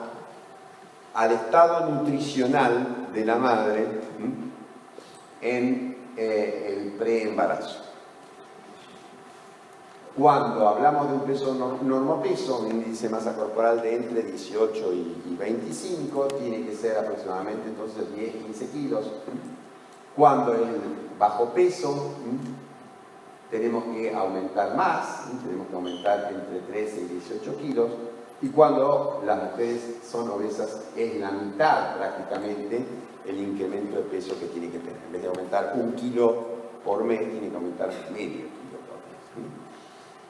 al estado nutricional de la madre en el preembarazo. Cuando hablamos de un peso normopeso, un índice de masa corporal de entre 18 y 25, tiene que ser aproximadamente entonces 10-15 kilos. Cuando el bajo peso, tenemos que aumentar más, tenemos que aumentar entre 13 y 18 kilos. Y cuando las mujeres son obesas, es la mitad prácticamente el incremento de peso que tiene que tener. En vez de aumentar 1 kilo por mes, tiene que aumentar medio kilo por mes.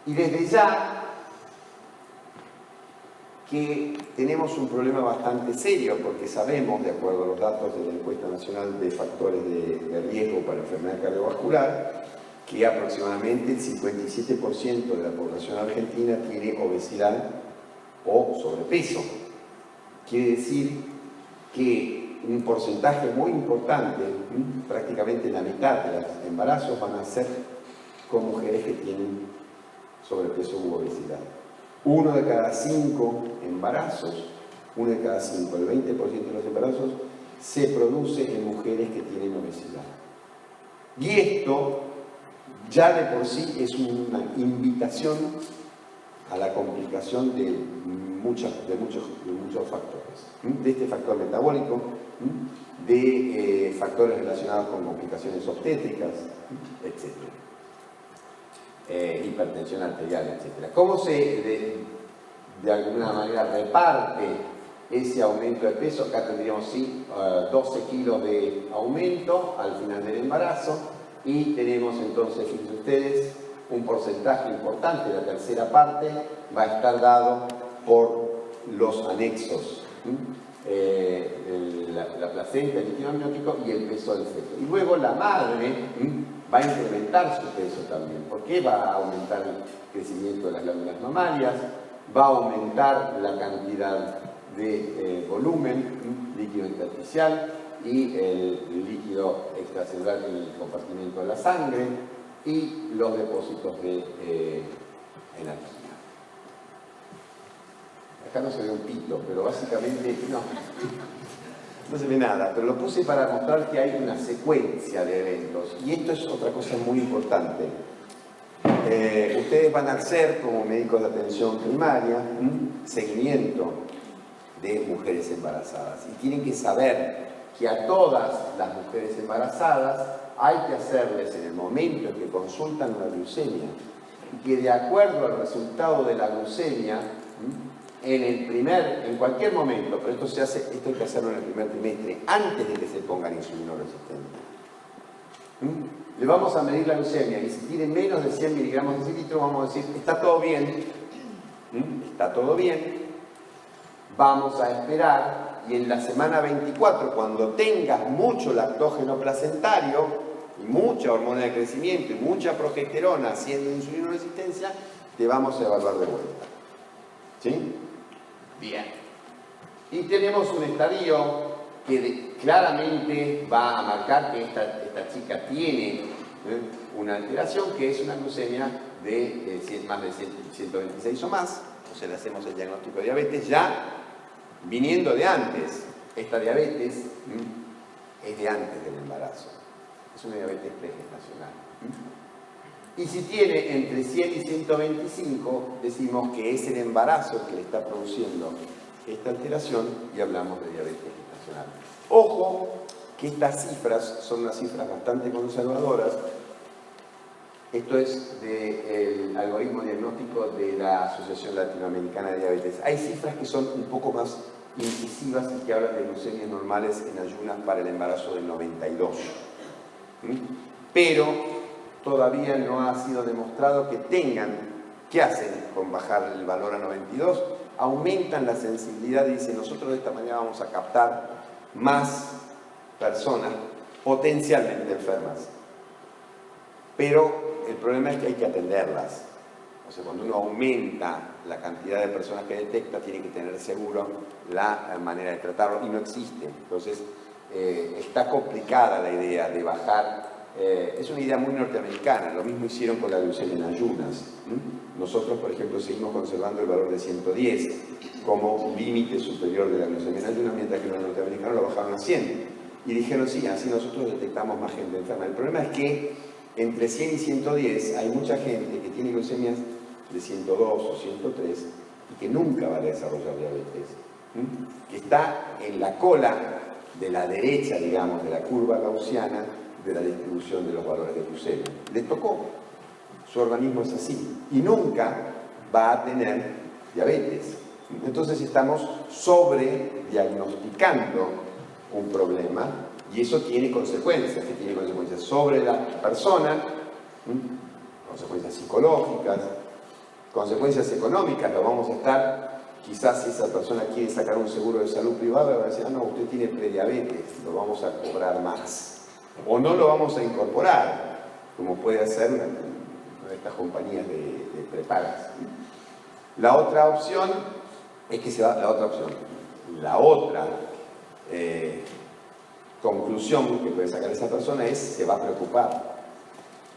Y desde ya que tenemos un problema bastante serio, porque sabemos, de acuerdo a los datos de la Encuesta Nacional de Factores de Riesgo para Enfermedad Cardiovascular, que aproximadamente el 57% de la población argentina tiene obesidad o sobrepeso. Quiere decir que un porcentaje muy importante, prácticamente la mitad de los embarazos, van a ser con mujeres que tienen sobrepeso u obesidad. 1 de cada 5 embarazos, 1 de cada 5, el 20% de los embarazos, se produce en mujeres que tienen obesidad. Y esto ya de por sí es una invitación a la complicación de muchos factores. De este factor metabólico, de factores relacionados con complicaciones obstétricas, etc. Hipertensión arterial, etc. ¿Cómo se, de alguna manera, reparte ese aumento de peso? Acá tendríamos, sí, 12 kilos de aumento al final del embarazo y tenemos entonces, fíjense ustedes, un porcentaje importante, la tercera parte, va a estar dado por los anexos. la placenta, el líquido amniótico y el peso del feto. Y luego la madre va a incrementar su peso también. ¿Por qué? Va a aumentar el crecimiento de las glándulas mamarias, va a aumentar la cantidad de volumen, líquido intersticial y el líquido extracelular en el compartimiento de la sangre y los depósitos de energía. Acá no se ve un pito, pero básicamente no se ve nada, pero lo puse para mostrar que hay una secuencia de eventos y esto es otra cosa muy importante. Ustedes van a hacer, como médicos de atención primaria, seguimiento de mujeres embarazadas y tienen que saber que a todas las mujeres embarazadas hay que hacerles en el momento en que consultan una glucemia y que de acuerdo al resultado de la glucemia en cualquier momento, pero esto hay que hacerlo en el primer trimestre, antes de que se pongan insulino resistente. Le vamos a medir la glucemia y si tiene menos de 100 miligramos de decilitro, vamos a decir, está todo bien, está todo bien, vamos a esperar y en la semana 24, cuando tengas mucho lactógeno placentario y mucha hormona de crecimiento y mucha progesterona haciendo insulino resistencia, te vamos a evaluar de vuelta. ¿Sí? Bien. Y tenemos un estadio que claramente va a marcar que esta chica tiene una alteración, que es una glucemia de más de 126 o más. O sea, le hacemos el diagnóstico de diabetes ya viniendo de antes. Esta diabetes es de antes del embarazo. Es una diabetes pregestacional. Y si tiene entre 100 y 125, decimos que es el embarazo que le está produciendo esta alteración y hablamos de diabetes gestacional. Ojo que estas cifras son unas cifras bastante conservadoras. Esto es del algoritmo diagnóstico de la Asociación Latinoamericana de Diabetes. Hay cifras que son un poco más incisivas y que hablan de glucemias normales en ayunas para el embarazo del 92. Pero todavía no ha sido demostrado que tengan. ¿Qué hacen con bajar el valor a 92? Aumentan la sensibilidad y dicen, nosotros de esta manera vamos a captar más personas potencialmente enfermas. Pero el problema es que hay que atenderlas. O sea, cuando uno aumenta la cantidad de personas que detecta, tiene que tener seguro la manera de tratarlo y no existe. Entonces, está complicada la idea de bajar. Es una idea muy norteamericana, lo mismo hicieron con la glucemia en ayunas. Nosotros, por ejemplo, seguimos conservando el valor de 110 como límite superior de la glucemia en ayunas, mientras que los norteamericanos lo bajaron a 100. Y dijeron, sí, así nosotros detectamos más gente enferma. El problema es que entre 100 y 110 hay mucha gente que tiene glucemias de 102 o 103 y que nunca va a desarrollar diabetes, que está en la cola de la derecha, digamos, de la curva gaussiana de la distribución de los valores de glucemia. Le tocó, su organismo es así y nunca va a tener diabetes. Entonces estamos sobrediagnosticando un problema y eso tiene consecuencias. ¿Qué tiene consecuencias? Sobre la persona, consecuencias psicológicas, consecuencias económicas. Lo vamos a estar, quizás si esa persona quiere sacar un seguro de salud privado, va a decir, no, usted tiene prediabetes, lo vamos a cobrar más. O no lo vamos a incorporar, como puede hacer una de estas compañías de prepagas. La otra opción es que se va, la otra conclusión que puede sacar esa persona es se va a preocupar.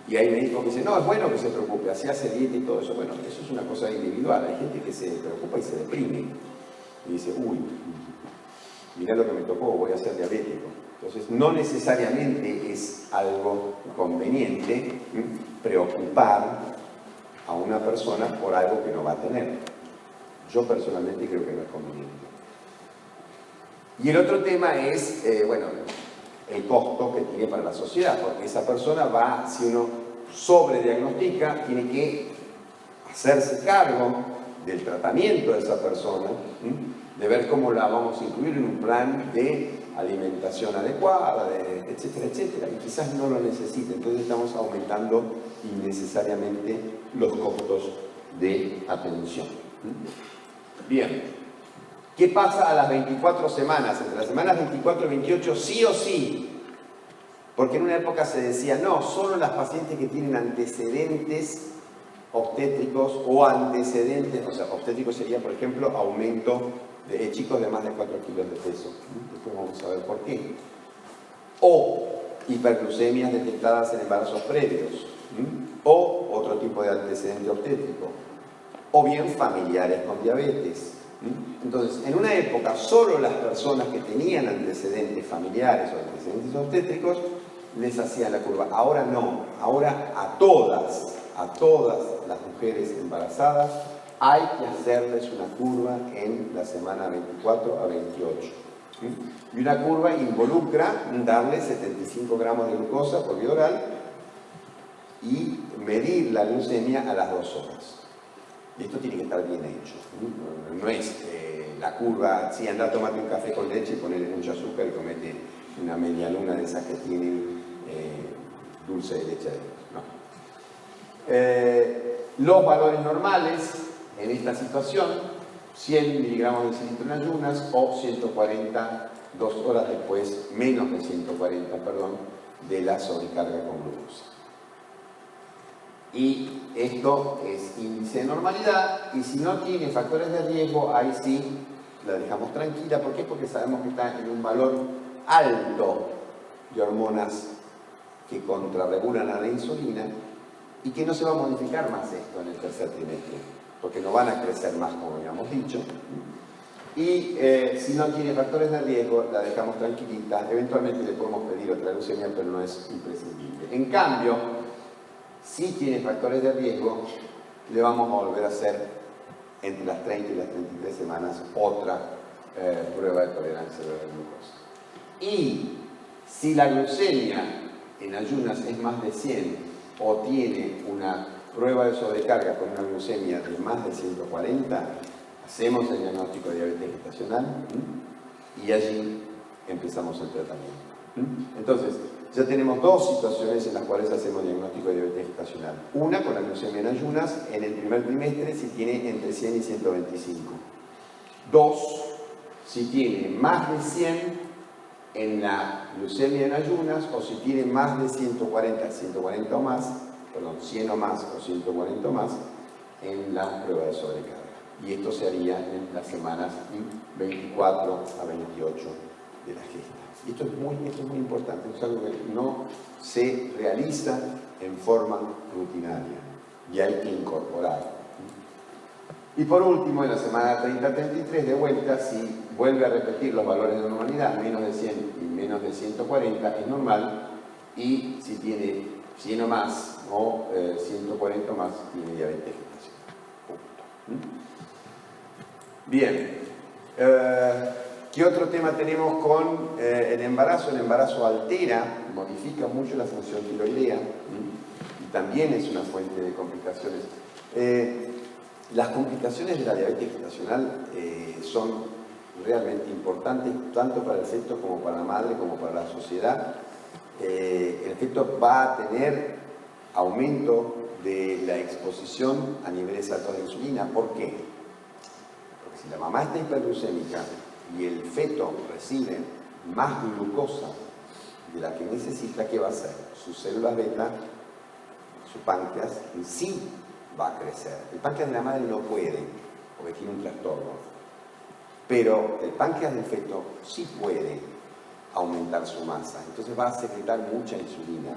Y hay médicos que dicen, no, es bueno que se preocupe, así hace dieta y todo eso. Bueno, eso es una cosa individual. Hay gente que se preocupa y se deprime. Y dice, uy, mirá lo que me tocó, voy a ser diabético. Entonces, no necesariamente es algo conveniente preocupar a una persona por algo que no va a tener. Yo personalmente creo que no es conveniente. Y el otro tema es, el costo que tiene para la sociedad, porque esa persona va, si uno sobrediagnostica, tiene que hacerse cargo del tratamiento de esa persona, de ver cómo la vamos a incluir en un plan de alimentación adecuada, etcétera, etcétera, y quizás no lo necesite. Entonces estamos aumentando innecesariamente los costos de atención. Bien, ¿Qué pasa a las 24 semanas? Entre las semanas 24 y 28, sí o sí. Porque en una época se decía, no, solo las pacientes que tienen antecedentes obstétricos o antecedentes, o sea, obstétricos sería, por ejemplo, aumento de chicos de más de 4 kilos de peso. Después vamos a ver por qué. O hiperglucemias detectadas en embarazos previos. O otro tipo de antecedente obstétrico. O bien familiares con diabetes. Entonces, en una época, solo las personas que tenían antecedentes familiares o antecedentes obstétricos les hacían la curva. Ahora no, ahora a todas las mujeres embarazadas hay que hacerles una curva en la semana 24 a 28. Y una curva involucra darle 75 gramos de glucosa por vía oral y medir la glucemia a las 2 horas. Y esto tiene que estar bien hecho. No es la curva, sí, anda a tomarte un café con leche y ponerle mucho azúcar y comete una media luna de esas que tienen dulce de leche adentro. No. Los valores normales en esta situación, 100 miligramos de cilindro en ayunas o 140, 2 horas después, menos de 140, perdón, de la sobrecarga con glucosa. Y esto es índice de normalidad, y si no tiene factores de riesgo, ahí sí la dejamos tranquila. ¿Por qué? Porque sabemos que está en un valor alto de hormonas que contrarregulan a la insulina y que no se va a modificar más esto en el tercer trimestre, porque no van a crecer más, como habíamos dicho. Y si no tiene factores de riesgo, la dejamos tranquilita. Eventualmente le podemos pedir otra glucemia, pero no es imprescindible. En cambio, si tiene factores de riesgo, le vamos a volver a hacer entre las 30 y las 33 semanas otra prueba de tolerancia a la glucosa. Y si la glucemia en ayunas es más de 100 o tiene una prueba de sobrecarga con una glucemia de más de 140, hacemos el diagnóstico de diabetes gestacional y allí empezamos el tratamiento. Entonces, ya tenemos dos situaciones en las cuales hacemos diagnóstico de diabetes gestacional. Una con la glucemia en ayunas en el primer trimestre si tiene entre 100 y 125. Dos, si tiene más de 100 en la glucemia en ayunas o si tiene más de 140 o más, perdón, 100 o más o 140 o más en la prueba de sobrecarga. Y esto se haría en las semanas 24 a 28 de la gesta. Y esto es muy importante, es algo que no se realiza en forma rutinaria y hay que incorporar. Y por último, en la semana 30-33 de vuelta, si vuelve a repetir los valores de normalidad, menos de 100 y menos de 140 es normal, y si tiene 100 o más o 140 o más, tiene diabetes gestacional. Bien. ¿Qué otro tema tenemos con el embarazo? El embarazo altera, modifica mucho la función tiroidea y también es una fuente de complicaciones. Las complicaciones de la diabetes gestacional son realmente importantes tanto para el feto como para la madre como para la sociedad. El feto va a tener aumento de la exposición a niveles altos de insulina. ¿Por qué? Porque si la mamá está hiperglucémica y el feto recibe más glucosa de la que necesita, ¿qué va a hacer? Sus células beta, su páncreas, en sí va a crecer. El páncreas de la madre no puede, porque tiene un trastorno. Pero el páncreas del feto sí puede aumentar su masa. Entonces va a secretar mucha insulina.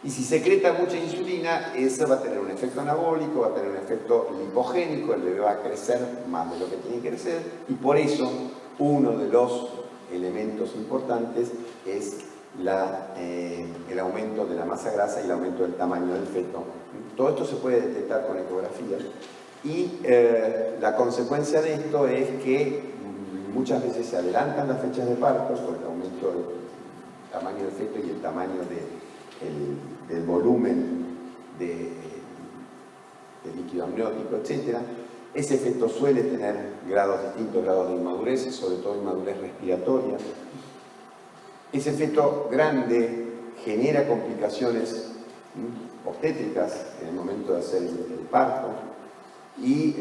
Y si secreta mucha insulina, eso va a tener un efecto anabólico, va a tener un efecto lipogénico, el bebé va a crecer más de lo que tiene que crecer, y por eso uno de los elementos importantes es el aumento de la masa grasa y el aumento del tamaño del feto. Todo esto se puede detectar con ecografía y la consecuencia de esto es que muchas veces se adelantan las fechas de parto por el aumento del tamaño del feto y el tamaño del volumen de líquido amniótico, etc. Ese feto suele tener distintos grados de inmadurez, sobre todo inmadurez respiratoria. Ese feto grande genera complicaciones obstétricas en el momento de hacer el parto y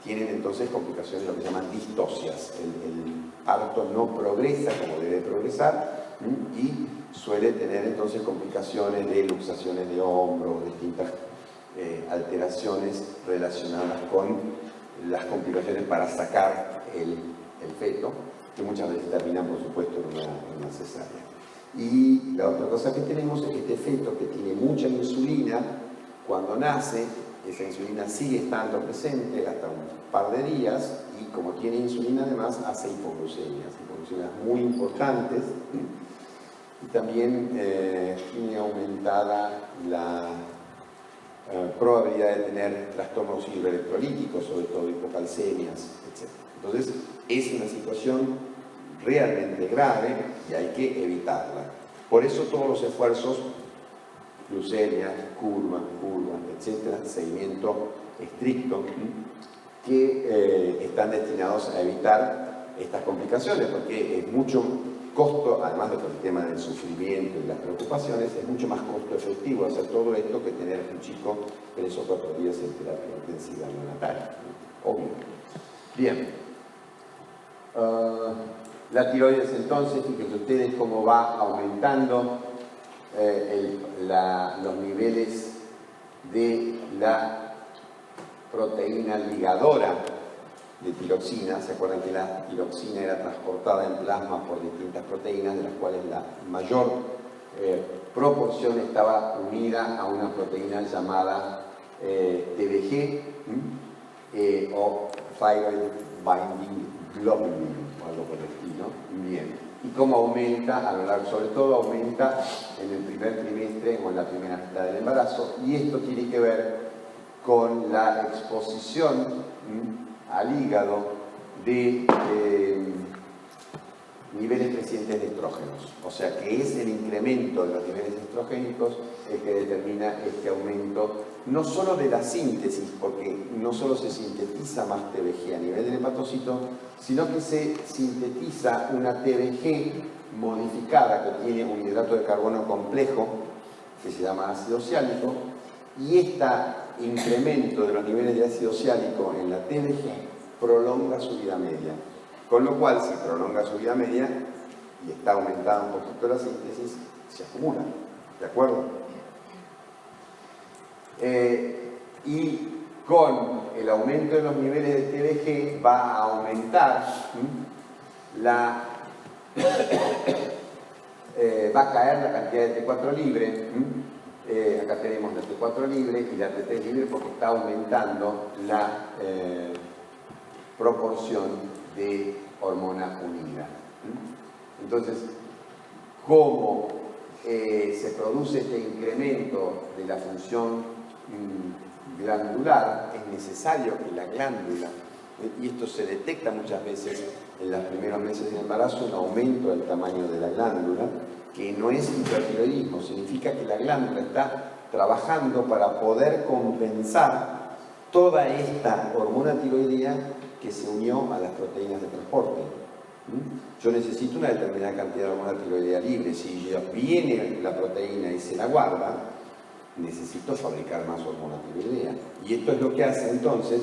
tienen entonces complicaciones, lo que llaman distocias. El parto no progresa como debe progresar y suele tener entonces complicaciones de luxaciones de hombro, distintas alteraciones relacionadas con las complicaciones para sacar el feto, que muchas veces terminan, por supuesto, en una cesárea. Y la otra cosa que tenemos es que este feto que tiene mucha insulina, cuando nace, esa insulina sigue estando presente hasta un par de días y como tiene insulina además hace hipoglucemias muy importantes y también tiene aumentada la probabilidad de tener trastornos hidroelectrolíticos, sobre todo hipocalcemias, etc. Entonces es una situación realmente grave y hay que evitarla. Por eso todos los esfuerzos, glucemia, curva, etcétera, seguimiento estricto, que están destinados a evitar estas complicaciones, porque es mucho costo, además de por el tema del sufrimiento y las preocupaciones, es mucho más costo efectivo hacer todo esto que tener un chico 3 o 4 días en terapia intensiva neonatal, obvio. Bien. La tiroides entonces, fíjense ustedes cómo va aumentando los niveles de la proteína ligadora de tiroxina. ¿Se acuerdan que la tiroxina era transportada en plasma por distintas proteínas, de las cuales la mayor proporción estaba unida a una proteína llamada TBG o Thyroid Binding Globulin o algo por el estilo? Bien. Y cómo aumenta a lo largo, sobre todo aumenta en el primer trimestre o en la primera mitad del embarazo, y esto tiene que ver con la exposición al hígado de niveles crecientes de estrógenos. O sea que es el incremento de los niveles estrogénicos el que determina este aumento, no solo de la síntesis, porque no solo se sintetiza más TBG a nivel del hepatocito, sino que se sintetiza una TBG modificada que tiene un hidrato de carbono complejo que se llama ácido ciálico, y este incremento de los niveles de ácido ciálico en la TBG prolonga su vida media. Con lo cual, si prolonga su vida media y está aumentada un poquito la síntesis, se acumula. ¿De acuerdo? Y con el aumento de los niveles de TBG va a aumentar va a caer la cantidad de T4 libre. Acá tenemos la T4 libre y la T3 libre porque está aumentando la proporción de hormona unida. Entonces, ¿cómo se produce este incremento de la función glandular? Es necesario que la glándula, y esto se detecta muchas veces en los primeros meses del embarazo, un aumento del tamaño de la glándula, que no es hipertiroidismo, significa que la glándula está trabajando para poder compensar toda esta hormona tiroidea que se unió a las proteínas de transporte. Yo necesito una determinada cantidad de hormona tiroidea libre. Si ya viene la proteína y se la guarda, necesito fabricar más hormona tiroidea. Y esto es lo que hace entonces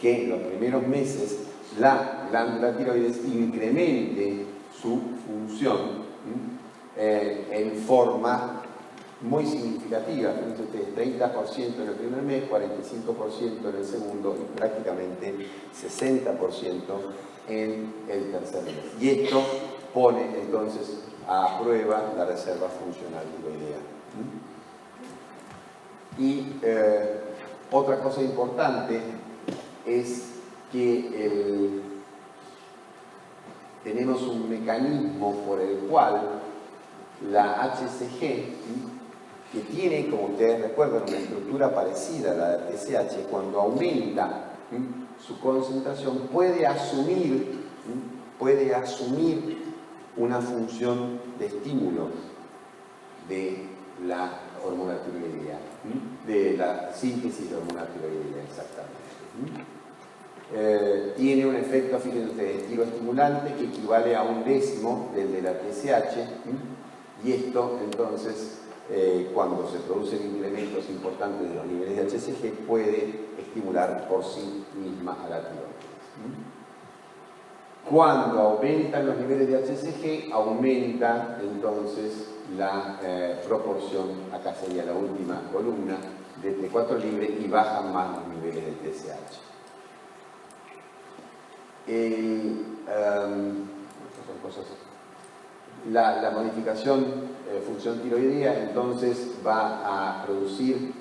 que en los primeros meses la glándula tiroides incremente su función en forma muy significativa. Fíjense ustedes, 30% en el primer mes, 45% en el segundo y prácticamente 60% en el tercer mes. Y esto pone entonces a prueba la reserva funcional tiroidea. Y otra cosa importante es que tenemos un mecanismo por el cual la HCG, que tiene, como ustedes recuerdan, una estructura parecida a la de TSH, cuando aumenta su concentración puede asumir una función de estímulo de la hormona tiroidea, de la síntesis de hormona tiroidea, exactamente. Tiene un efecto, fíjense ustedes, tiroestimulante que equivale a 1/10 del de la TSH, y esto entonces cuando se producen incrementos importantes de los niveles de HCG puede estimular por sí misma a la tiroides. Cuando aumentan los niveles de HCG, aumenta entonces la proporción, acá sería la última columna, de T4 libre y bajan más los niveles de TSH. Son cosas. La modificación función tiroidea entonces se va a producir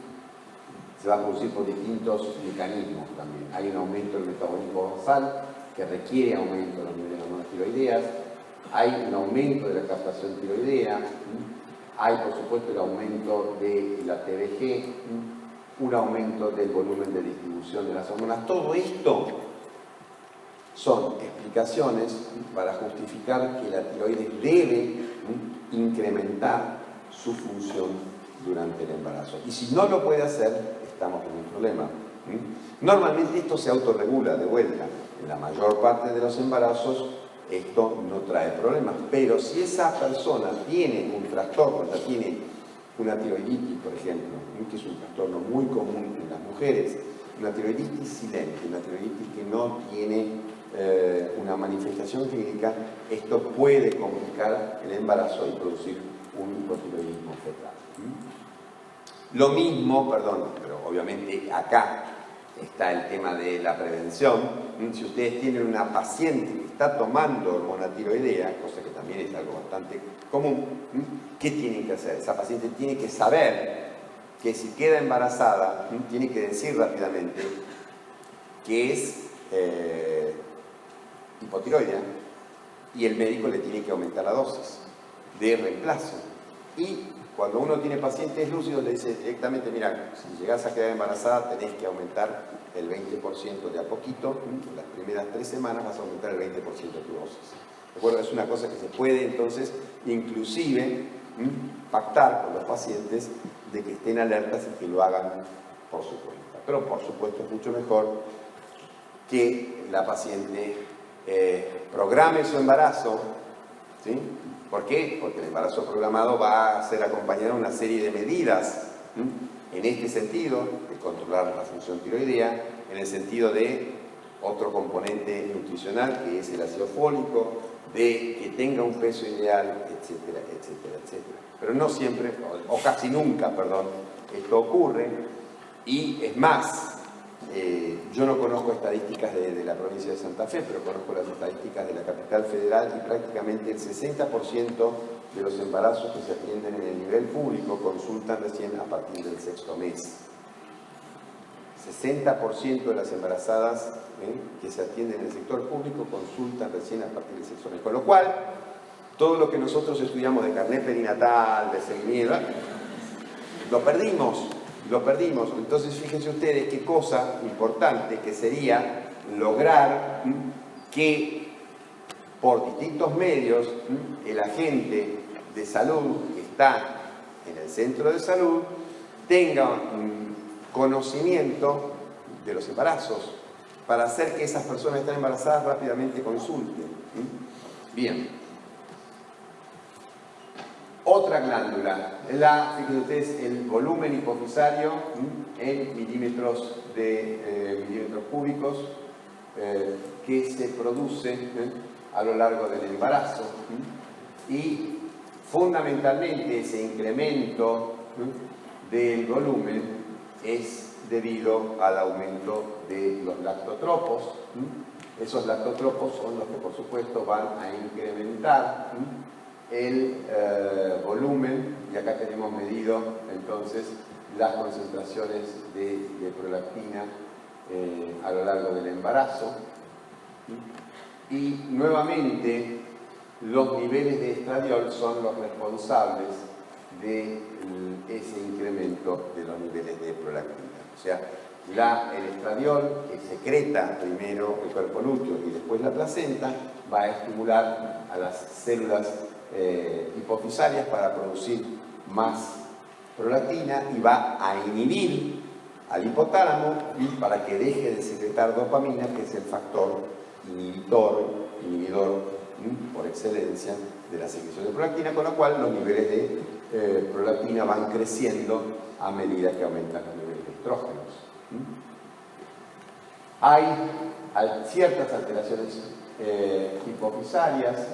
por distintos mecanismos también. Hay un aumento del metabolismo basal que requiere aumento de los niveles de hormonas tiroideas, hay un aumento de la captación tiroidea, hay por supuesto el aumento de la TBG, un aumento del volumen de distribución de las hormonas. Todo esto son explicaciones para justificar que la tiroides debe incrementar su función durante el embarazo. Y si no lo puede hacer, estamos en un problema. Normalmente esto se autorregula de vuelta. En la mayor parte de los embarazos esto no trae problemas. Pero si esa persona tiene un trastorno, ya tiene una tiroiditis, por ejemplo, que es un trastorno muy común en las mujeres, una tiroiditis silente, una tiroiditis que no tiene una manifestación clínica, esto puede complicar el embarazo y producir un hipotiroidismo fetal. Lo mismo, pero obviamente acá está el tema de la prevención. Si ustedes tienen una paciente que está tomando hormona tiroidea, cosa que también es algo bastante común, ¿qué tienen que hacer? Esa paciente tiene que saber que si queda embarazada, tiene que decir rápidamente que es hipotiroidea y el médico le tiene que aumentar la dosis de reemplazo. Y cuando uno tiene pacientes lúcidos le dice directamente, mira, si llegas a quedar embarazada tenés que aumentar el 20% de a poquito, en las primeras 3 semanas vas a aumentar el 20% de tu dosis. ¿De acuerdo? Es una cosa que se puede entonces inclusive pactar con los pacientes de que estén alertas y que lo hagan por su cuenta. Pero por supuesto es mucho mejor que la paciente programe su embarazo, ¿sí? ¿Por qué? Porque el embarazo programado va a ser acompañado de una serie de medidas en este sentido, de controlar la función tiroidea, en el sentido de otro componente nutricional que es el ácido fólico, de que tenga un peso ideal, etcétera, etcétera, etcétera. Pero no siempre, o casi nunca, perdón, esto ocurre. Y es más, yo no conozco estadísticas de la provincia de Santa Fe, pero conozco las estadísticas de la capital federal y prácticamente el 60% de los embarazos que se atienden en el nivel público consultan recién a partir del 6º mes. 60% de las embarazadas que se atienden en el sector público consultan recién a partir del 6º mes. Con lo cual, todo lo que nosotros estudiamos de carnet perinatal, de seguimiento, lo perdimos. Entonces fíjense ustedes qué cosa importante que sería lograr que por distintos medios el agente de salud que está en el centro de salud tenga un conocimiento de los embarazos para hacer que esas personas que están embarazadas rápidamente consulten. Bien. Otra glándula, fíjense ustedes, el volumen hipofisario en milímetros cúbicos que se produce a lo largo del embarazo y fundamentalmente ese incremento del volumen es debido al aumento de los lactotropos. Esos lactotropos son los que por supuesto van a incrementar el volumen, y acá tenemos medido entonces las concentraciones de prolactina a lo largo del embarazo. Y nuevamente los niveles de estradiol son los responsables de ese incremento de los niveles de prolactina. O sea, el estradiol que secreta primero el cuerpo lúteo y después la placenta va a estimular a las células hipofisarias para producir más prolactina y va a inhibir al hipotálamo para que deje de secretar dopamina, que es el factor inhibidor por excelencia de la secreción de prolactina, con lo cual los niveles de prolactina van creciendo a medida que aumentan los niveles de estrógenos. Hay ciertas alteraciones hipofisarias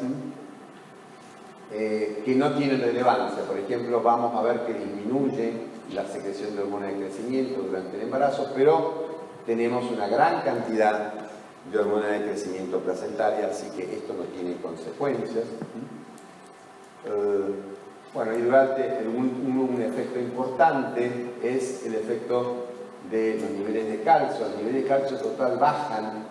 que no tienen relevancia. Por ejemplo, vamos a ver que disminuye la secreción de hormona de crecimiento durante el embarazo, pero tenemos una gran cantidad de hormona de crecimiento placentaria, así que esto no tiene consecuencias. Bueno, y durante un efecto importante es el efecto de los niveles de calcio. Los niveles de calcio total bajan,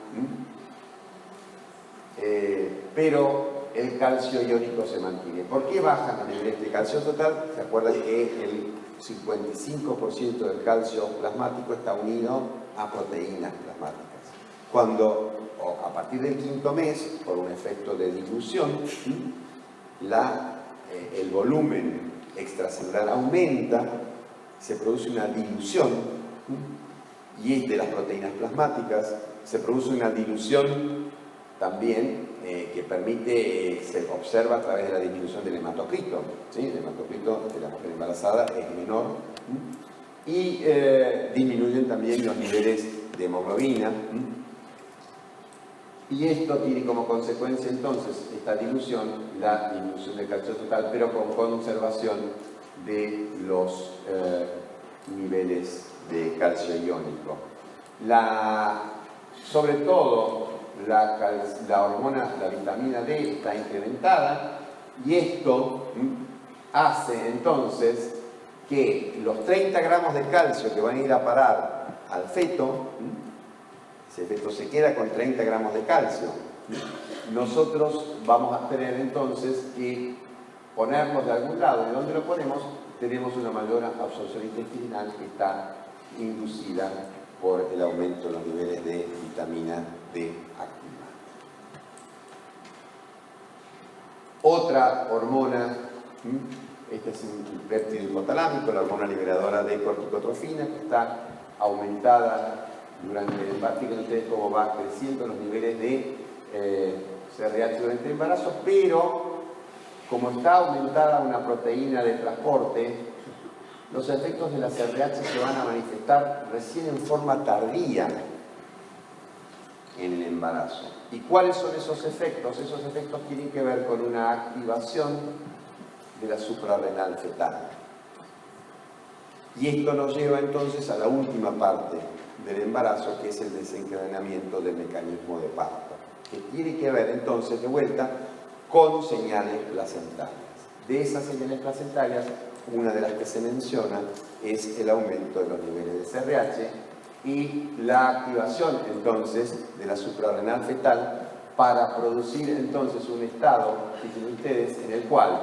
pero el calcio iónico se mantiene. ¿Por qué bajan los niveles de calcio total? ¿Se acuerdan que el 55% del calcio plasmático está unido a proteínas plasmáticas? Cuando, a partir del quinto mes, por un efecto de dilución, el volumen extracelular aumenta, se produce una dilución, y de las proteínas plasmáticas se produce una dilución también que permite, se observa a través de la disminución del hematocrito. ¿Sí? El hematocrito de la mujer embarazada es menor, y disminuyen también los niveles de hemoglobina. Y esto tiene como consecuencia entonces esta dilución, la disminución del calcio total, pero con conservación de los niveles de calcio iónico. Sobre todo la hormona, la vitamina D está incrementada, y esto hace entonces que los 30 gramos de calcio que van a ir a parar al feto, ese feto se queda con 30 gramos de calcio. Nosotros vamos a tener entonces que ponernos de algún lado. ¿De dónde lo ponemos? Tenemos una mayor absorción intestinal que está inducida por el aumento de los niveles de vitamina D activa. Otra hormona, este es un péptido hipotalámico, la hormona liberadora de corticotrofina, que está aumentada durante el embarazo. Fíjense ustedes cómo va creciendo los niveles de CRH durante el embarazo, pero como está aumentada una proteína de transporte, los efectos de la CRH se van a manifestar recién en forma tardía en el embarazo. ¿Y cuáles son esos efectos? Esos efectos tienen que ver con una activación de la suprarrenal fetal. Y esto nos lleva entonces a la última parte del embarazo, que es el desencadenamiento del mecanismo de parto, que tiene que ver entonces de vuelta con señales placentarias. De esas señales placentarias, una de las que se menciona es el aumento de los niveles de CRH y la activación entonces de la suprarrenal fetal para producir entonces un estado, fíjense ustedes, en el cual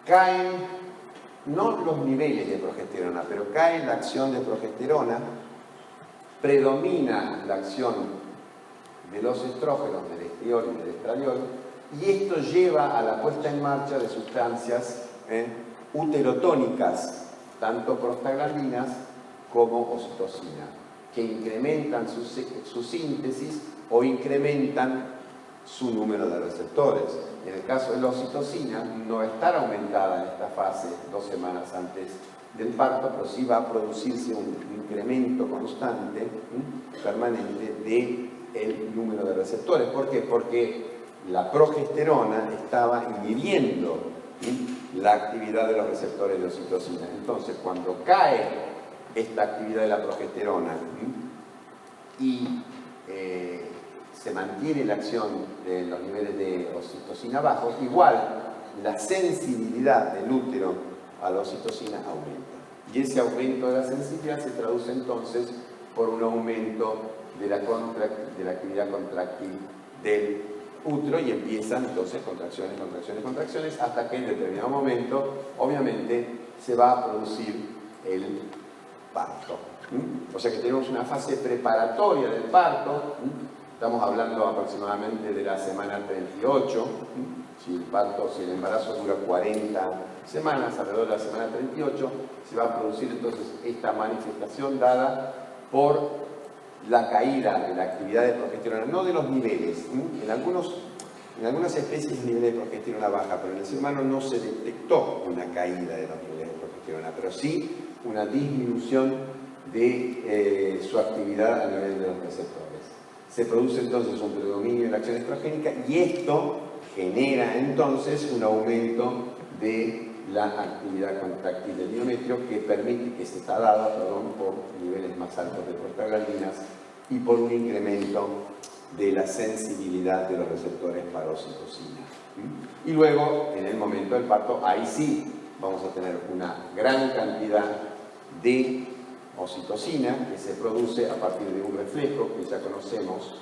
caen no los niveles de progesterona, pero cae la acción de progesterona, predomina la acción de los estrógenos, del estriol y del estradiol, y esto lleva a la puesta en marcha de sustancias uterotónicas, tanto prostaglandinas como oxitocina, que incrementan su síntesis o incrementan su número de receptores. En el caso de la oxitocina, no estará aumentada en esta fase 2 semanas antes del parto, pero sí va a producirse un incremento constante, permanente, del número de receptores. ¿Por qué? Porque la progesterona estaba inhibiendo la actividad de los receptores de oxitocina. Entonces, cuando cae esta actividad de la progesterona y se mantiene la acción de los niveles de oxitocina bajos, igual la sensibilidad del útero a la oxitocina aumenta. Y ese aumento de la sensibilidad se traduce entonces por un aumento de la actividad contráctil del útero, y empiezan entonces contracciones, contracciones, contracciones, hasta que en determinado momento, obviamente, se va a producir el parto. O sea que tenemos una fase preparatoria del parto. Estamos hablando aproximadamente de la semana 38. Si el embarazo dura 40 semanas, alrededor de la semana 38, se va a producir entonces esta manifestación dada por la caída de la actividad de progesterona, no de los niveles. En algunas especies el nivel de progesterona baja, pero en el ser humano no se detectó una caída de los niveles de progesterona, pero sí una disminución de su actividad a nivel de los receptores. Se produce entonces un predominio de la acción estrogénica y esto genera entonces un aumento de la actividad contráctil del endometrio que permite, que se está dada, por niveles más altos de prostaglandinas y por un incremento de la sensibilidad de los receptores para oxitocina. Y luego, en el momento del parto, ahí sí vamos a tener una gran cantidad de oxitocina que se produce a partir de un reflejo que ya conocemos,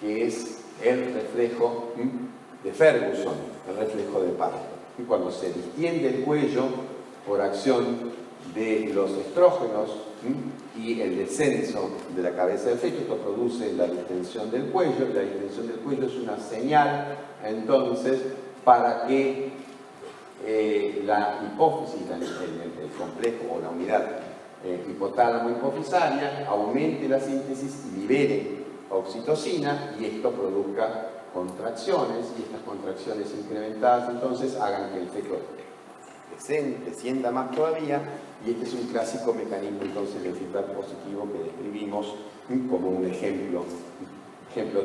que es el reflejo de Ferguson, el reflejo de parto. Y cuando se distiende el cuello por acción de los estrógenos y el descenso de la cabeza del feto, esto produce la distensión del cuello. La distensión del cuello es una señal, entonces, para que la hipófisis, el complejo o la unidad hipotálamo-hipofisaria aumente la síntesis y libere oxitocina, y esto produzca contracciones, y estas contracciones incrementadas entonces hagan que el feto descienda más todavía, y este es un clásico mecanismo entonces de feedback positivo que describimos como un ejemplo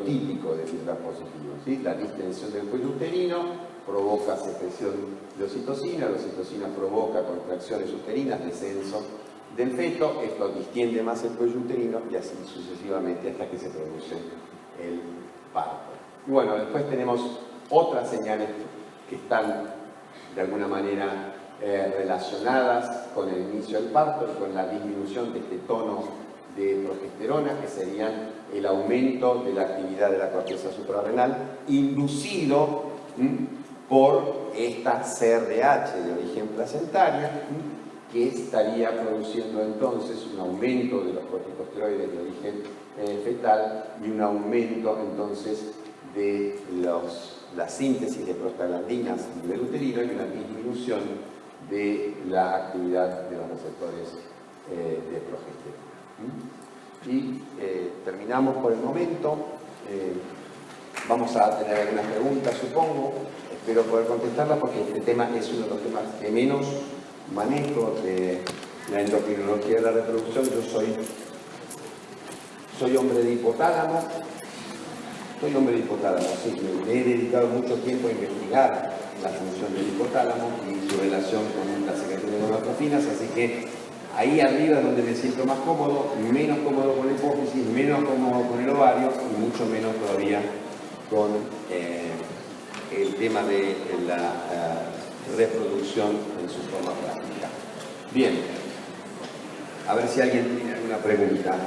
típico de feedback positivo, ¿sí? La distensión del cuello uterino provoca secreción de oxitocina, la oxitocina provoca contracciones uterinas, descenso del feto, esto distiende más el cuello uterino y así sucesivamente hasta que se produce el parto. Y bueno, después tenemos otras señales que están de alguna manera relacionadas con el inicio del parto y con la disminución de este tono de progesterona, que serían el aumento de la actividad de la corteza suprarrenal inducido por esta CRH de origen placentaria, que estaría produciendo entonces un aumento de los corticosteroides de origen fetal y un aumento entonces de la síntesis de prostaglandinas a nivel uterino y una disminución de la actividad de los receptores de progesterona. Y terminamos por el momento. Vamos a tener algunas preguntas, supongo. Espero poder contestarlas porque este tema es uno de los temas que menos manejo de la endocrinología de la reproducción. Yo soy hombre de hipotálamo. Soy hombre de hipotálamo, sí. Me he dedicado mucho tiempo a investigar la función del hipotálamo y su relación con la secreción de gonadotrofinas, así que ahí arriba es donde me siento más cómodo, menos cómodo con la hipófisis, menos cómodo con el ovario y mucho menos todavía con el tema de la reproducción en su forma práctica. Bien, a ver si alguien tiene alguna pregunta.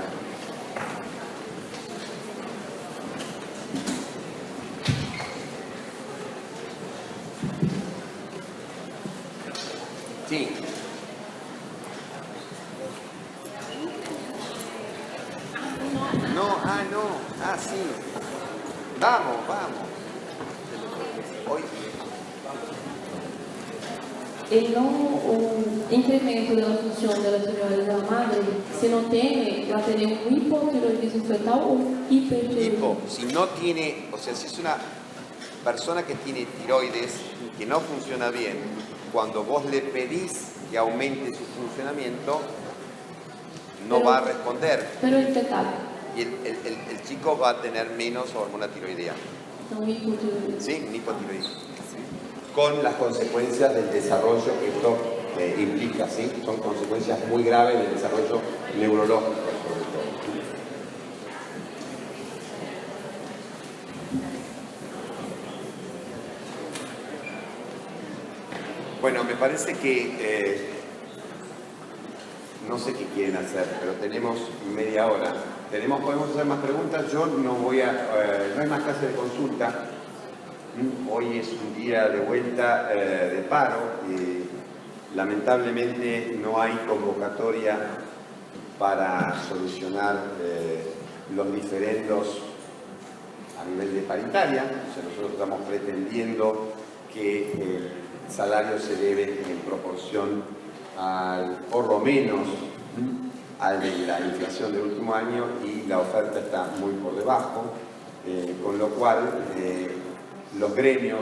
Sí. No, sí. Vamos. Hoy. E não o incremento da função da tireoide da madre, se no tiene, va a tener un hipotiroidismo fetal o hipertiroidismo. Si no tiene, o sea, si es una persona que tiene tiroides que no funciona bien, cuando vos le pedís que aumente su funcionamiento, no va a responder. Pero el fetal. Y el chico va a tener menos hormona tiroidea. Un hipotiroidismo. Sí, un hipotiroidismo. Con las consecuencias del desarrollo que esto implica, ¿sí? Son consecuencias muy graves del desarrollo neurológico, sobre todo. Bueno, me parece que no sé qué quieren hacer, pero tenemos media hora. Podemos hacer más preguntas. Yo no hay más clase de consulta. Hoy es un día de vuelta de paro. Lamentablemente no hay convocatoria para solucionar los diferendos a nivel de paritaria. O sea, nosotros estamos pretendiendo que el salario se debe en proporción por lo menos al de la inflación del último año, y la oferta está muy por debajo, con lo cual los gremios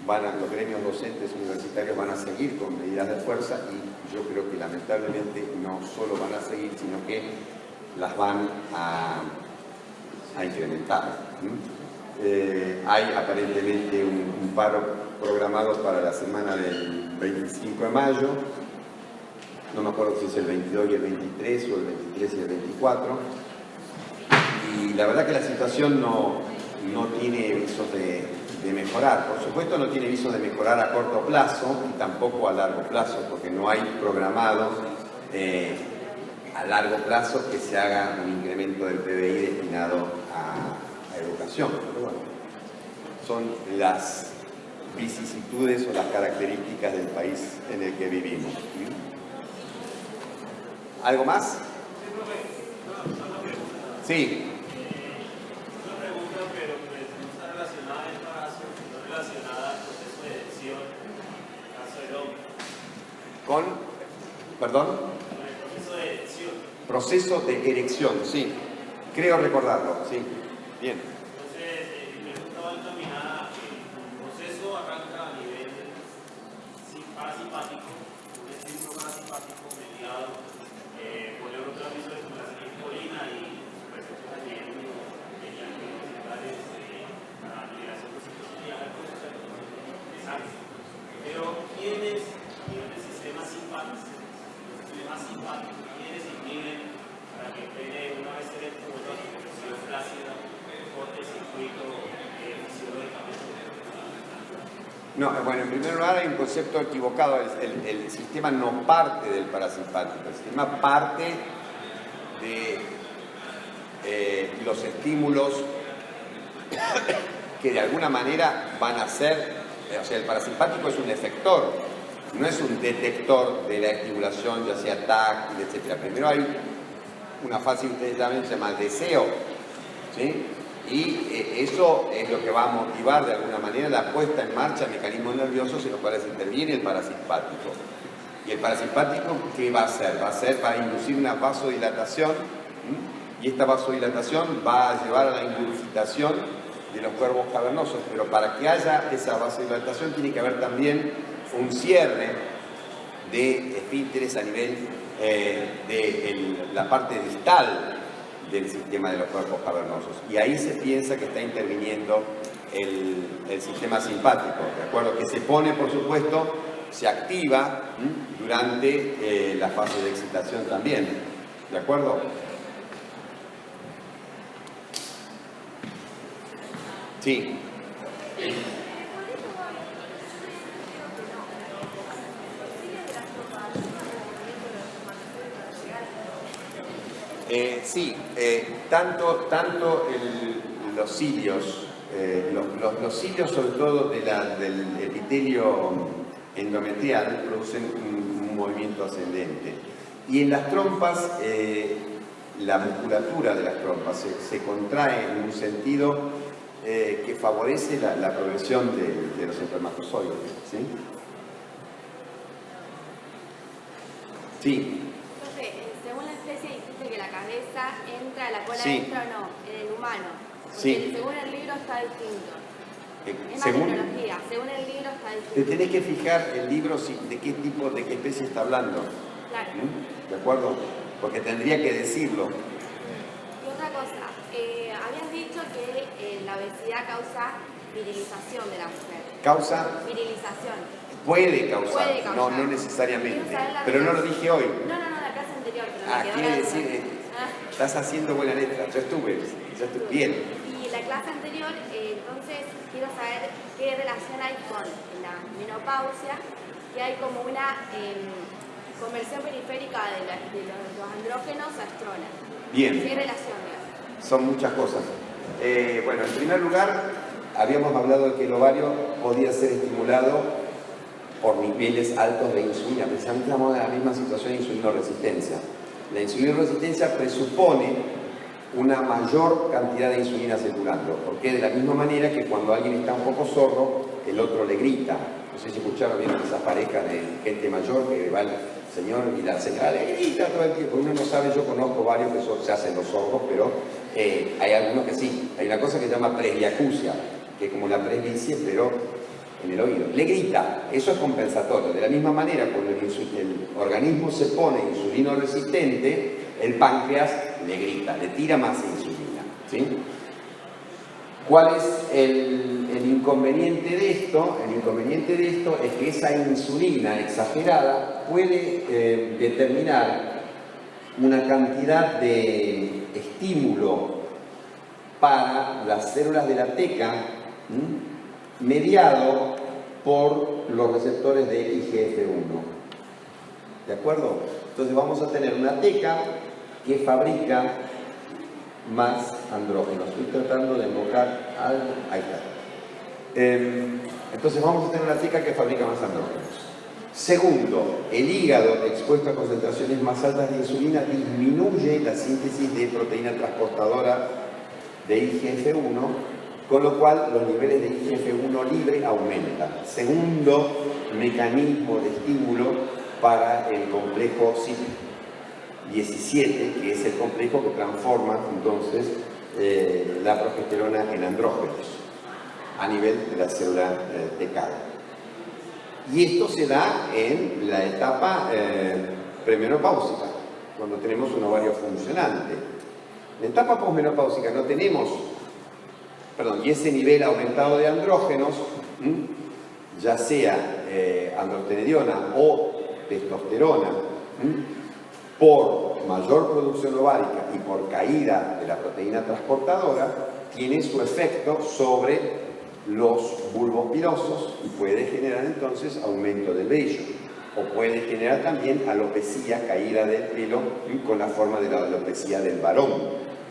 los gremios docentes universitarios van a seguir con medidas de fuerza y yo creo que lamentablemente no solo van a seguir, sino que las van a incrementar. Hay aparentemente un paro programado para la semana del 25 de mayo, no me acuerdo si es el 22 y el 23 o el 23 y el 24, y la verdad que la situación no tiene visos de mejorar. Por supuesto no tiene visos de mejorar a corto plazo y tampoco a largo plazo, porque no hay programado a largo plazo que se haga un incremento del PBI destinado a educación. Pero bueno, son las vicisitudes o las características del país en el que vivimos. ¿Algo más? Sí. Una pregunta, pero pues no está relacionada al embarazo, sino relacionada al proceso de elección, en el caso del hombre. ¿Perdón? Con el proceso de elección. Proceso de erección, sí. Creo recordarlo, sí. Bien. Entonces, me gustaba encaminada, el proceso arranca a nivel parasimpático, un estímulo parasimpático mediado por neurotransmisores de acetylcolina y supresión también de las principales para la liberación de citocinas de sangre. Pero ¿quiénes tienen el sistema simpático? ¿Quiénes inhiben para que pene una vez erecto vuelva a su posición flácida, corte el circuito fisiológicamente? No, bueno, en primer lugar hay un concepto equivocado. El sistema no parte del parasimpático, el sistema parte de los estímulos que de alguna manera van a ser, o sea, el parasimpático es un efector, no es un detector de la estimulación, ya sea táctil, etc. Primero hay una fase que ustedes también se llama deseo, ¿sí? Y eso es lo que va a motivar de alguna manera la puesta en marcha de mecanismos nerviosos en los cuales interviene el parasimpático. Y el parasimpático, ¿qué va a hacer? Va a inducir una vasodilatación, y esta vasodilatación va a llevar a la ingurgitación de los cuerpos cavernosos, pero para que haya esa vasodilatación tiene que haber también un cierre de esfínteres a nivel de la parte distal del sistema de los cuerpos cavernosos. Y ahí se piensa que está interviniendo el sistema simpático, ¿de acuerdo? Que se pone, por supuesto, se activa durante la fase de excitación también, ¿de acuerdo? Sí. Sí, tanto los cilios, los cilios sobre todo del epitelio endometrial producen un movimiento ascendente. Y en las trompas, la musculatura de las trompas se contrae en un sentido que favorece la progresión de los espermatozoides. ¿Sí? Sí. Según la especie dijiste que la cabeza entra, la cola Sí. entra o no, en el humano. Porque Sí. según el libro está distinto. Es más Según, tecnología, según el libro está te distinto. tenés que fijar el libro de qué tipo, de qué especie está hablando. Claro. ¿De acuerdo? Porque tendría que decirlo. Y otra cosa, habías dicho que la obesidad causa virilización de la mujer. Causa, Virilización. puede causar, Puede causar. no necesariamente. Quiero saber la Pero no lo relación. dije hoy. No, la clase anterior, pero me quedó Quiere la decir, duda. estás haciendo buena letra. Yo estuve bien. Y la clase anterior, entonces quiero saber qué relación hay con la menopausia, que hay como una conversión periférica de los andrógenos a estrógenos. Bien. ¿Qué relación hay? Son muchas cosas. Bueno, en primer lugar, habíamos hablado de que el ovario podía ser estimulado por niveles altos de insulina. Precisamente estamos en la misma situación de insulinoresistencia. La insulinoresistencia presupone una mayor cantidad de insulina circulando, porque de la misma manera que cuando alguien está un poco sordo, el otro le grita. No sé si escucharon bien esas parejas de gente mayor que va el señor y la señora le grita todo el tiempo. Uno no sabe, yo conozco varios que se hacen los sordos, pero hay algunos que sí. Hay una cosa que se llama presbiacusia, que es como la presbicie, pero en el oído. Le grita, eso es compensatorio. De la misma manera, cuando el organismo se pone insulino resistente, el páncreas le grita, le tira más insulina. ¿Sí? ¿Cuál es el inconveniente de esto? El inconveniente de esto es que esa insulina exagerada puede determinar una cantidad de estímulo para las células de la teca mediado por los receptores de IGF-1. ¿De acuerdo? Entonces vamos a tener una teca que fabrica más andrógenos. Estoy tratando de invocar algo. Ahí está. Entonces vamos a tener una teca que fabrica más andrógenos. Segundo, el hígado expuesto a concentraciones más altas de insulina disminuye la síntesis de proteína transportadora de IGF-1, con lo cual los niveles de IGF-1 libre aumentan. Segundo mecanismo de estímulo para el complejo CYP17, que es el complejo que transforma entonces la progesterona en andrógenos a nivel de la célula tecal. Y esto se da en la etapa premenopáusica, cuando tenemos un ovario funcionante. En la etapa posmenopáusica no tenemos, y ese nivel aumentado de andrógenos, ya sea androstenediona o testosterona, por mayor producción ovárica y por caída de la proteína transportadora, tiene su efecto sobre los bulbos pilosos y puede generar entonces aumento del vello, o puede generar también alopecia, caída del pelo, con la forma de la alopecia del varón,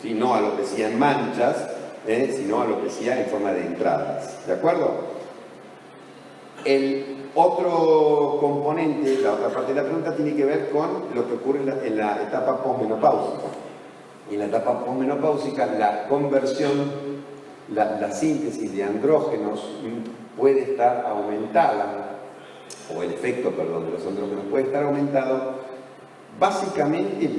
¿sí? No alopecia en manchas, sino alopecia en forma de entradas. ¿De acuerdo? El otro componente, la otra parte de la pregunta, tiene que ver con lo que ocurre en la etapa posmenopáusica. En la etapa posmenopáusica, la conversión, la síntesis de andrógenos puede estar aumentada, o el efecto, de los andrógenos puede estar aumentado, básicamente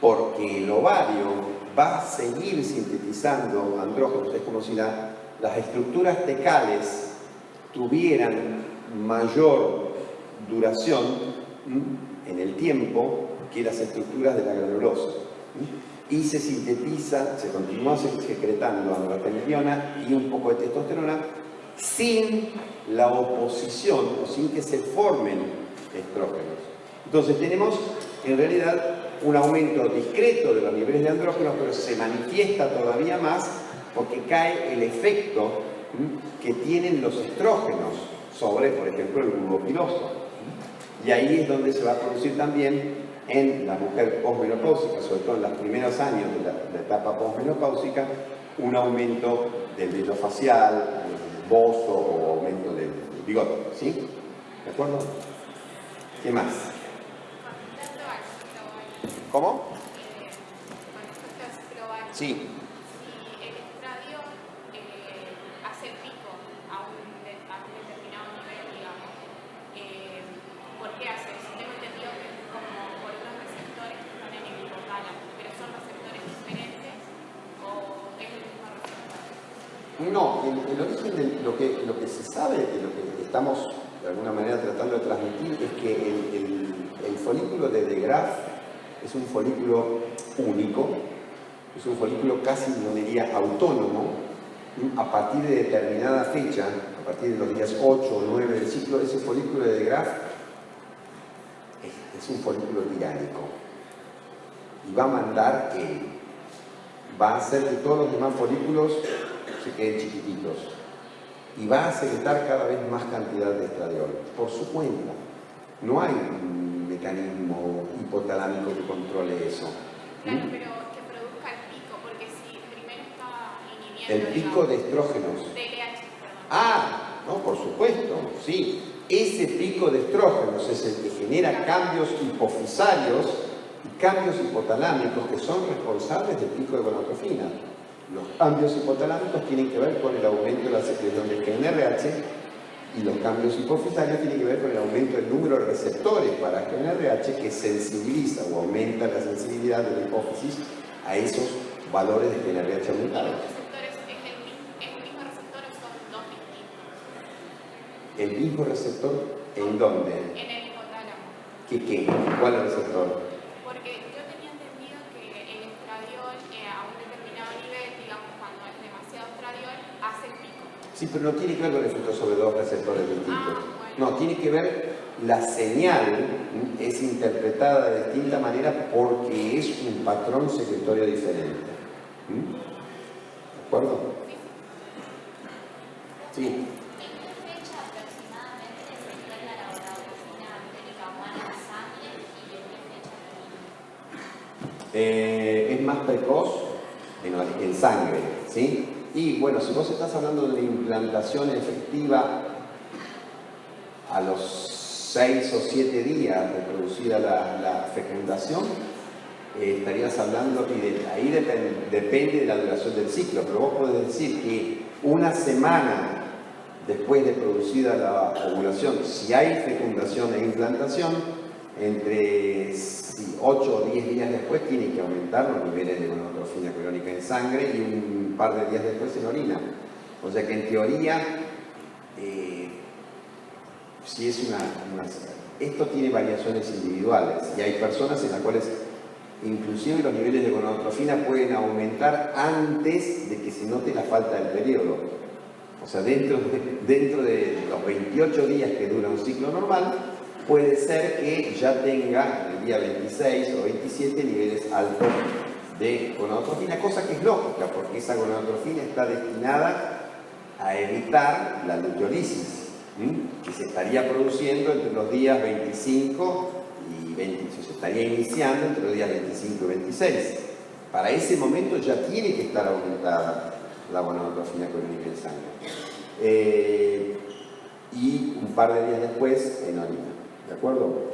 porque el ovario va a seguir sintetizando andrógenos. Es como si las estructuras tecales tuvieran mayor duración en el tiempo que las estructuras de la granulosa. Y se sintetiza, se continúa secretando androstenediona y un poco de testosterona sin la oposición o sin que se formen estrógenos. Entonces tenemos en realidad un aumento discreto de los niveles de andrógenos, pero se manifiesta todavía más porque cae el efecto que tienen los estrógenos sobre, por ejemplo, el bulbo piloso. Y ahí es donde se va a producir también en la mujer posmenopáusica, sobre todo en los primeros años de la etapa posmenopáusica, un aumento del vello facial, bozo o aumento del bigote. ¿Sí? ¿De acuerdo? ¿Qué más? ¿Cómo? Sí. No, el origen de lo que se sabe, de lo que estamos de alguna manera tratando de transmitir, es que el folículo de De Graaf es un folículo único, es un folículo casi, no diría autónomo, a partir de determinada fecha, a partir de los días 8 o 9 del ciclo. Ese folículo de De Graaf es un folículo tiránico y va a mandar que va a hacer que todos los demás folículos se queden chiquititos y va a secretar cada vez más cantidad de estradiol por su cuenta. No hay un mecanismo hipotalámico que controle eso. Claro, pero que produzca el pico, porque si primero está inhibiendo el pico de estrógenos. TLH, perdón. Ah, no, por supuesto, sí. Ese pico de estrógenos es el que genera cambios hipofisarios y cambios hipotalámicos que son responsables del pico de gonadotrofina. Los cambios hipotalámicos tienen que ver con el aumento de la secreción del GnRH y los cambios hipofisarios tienen que ver con el aumento del número de receptores para GnRH que sensibiliza o aumenta la sensibilidad de la hipófisis a esos valores de GnRH aumentados. ¿Los receptores es el mismo receptor o son dos distintos? ¿El mismo receptor en dónde? En el hipotálamo. ¿Qué? ¿Cuál receptor? Porque yo tenía entendido que el estradiol a un determinado nivel, digamos, cuando es demasiado estradiol, hace el pico. Sí, pero no tiene que ver con el efecto sobre dos receptores distintos. Bueno. No, tiene que ver, la señal es interpretada de distinta manera porque es un patrón secretorio diferente. ¿De acuerdo? Sí. ¿En qué fecha aproximadamente se encuentra la gonadotropina entérica humana en la sangre y en qué fecha termina? Es más precoz en sangre, ¿sí? Y bueno, si vos estás hablando de implantación efectiva a los 6 o 7 días de producida la fecundación, estarías hablando, y ahí depende de la duración del ciclo, pero vos podés decir que una semana después de producida la ovulación, si hay fecundación e implantación, entre 8 o 10 días después tienen que aumentar los niveles de gonadotrofina crónica en sangre y un par de días después en orina. O sea que en teoría, si es esto tiene variaciones individuales y hay personas en las cuales inclusive los niveles de gonadotrofina pueden aumentar antes de que se note la falta del periodo. O sea, dentro de los 28 días que dura un ciclo normal, puede ser que ya tenga el día 26 o 27 niveles altos de gonadotrofina, cosa que es lógica, porque esa gonadotrofina está destinada a evitar la luteolisis, que se estaría produciendo entre los días 25 y 26, se estaría iniciando entre los días 25 y 26. Para ese momento ya tiene que estar aumentada la gonadotrofina crónica en sangre. Y un par de días después en orina. ¿De acuerdo?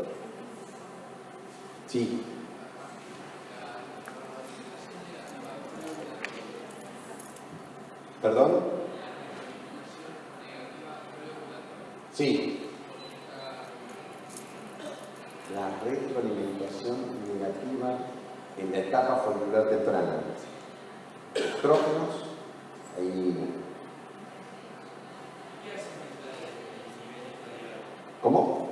Sí. ¿Perdón? Sí. La retroalimentación negativa en la etapa folicular temprana. Estrógenos e inhibina. ¿Cómo?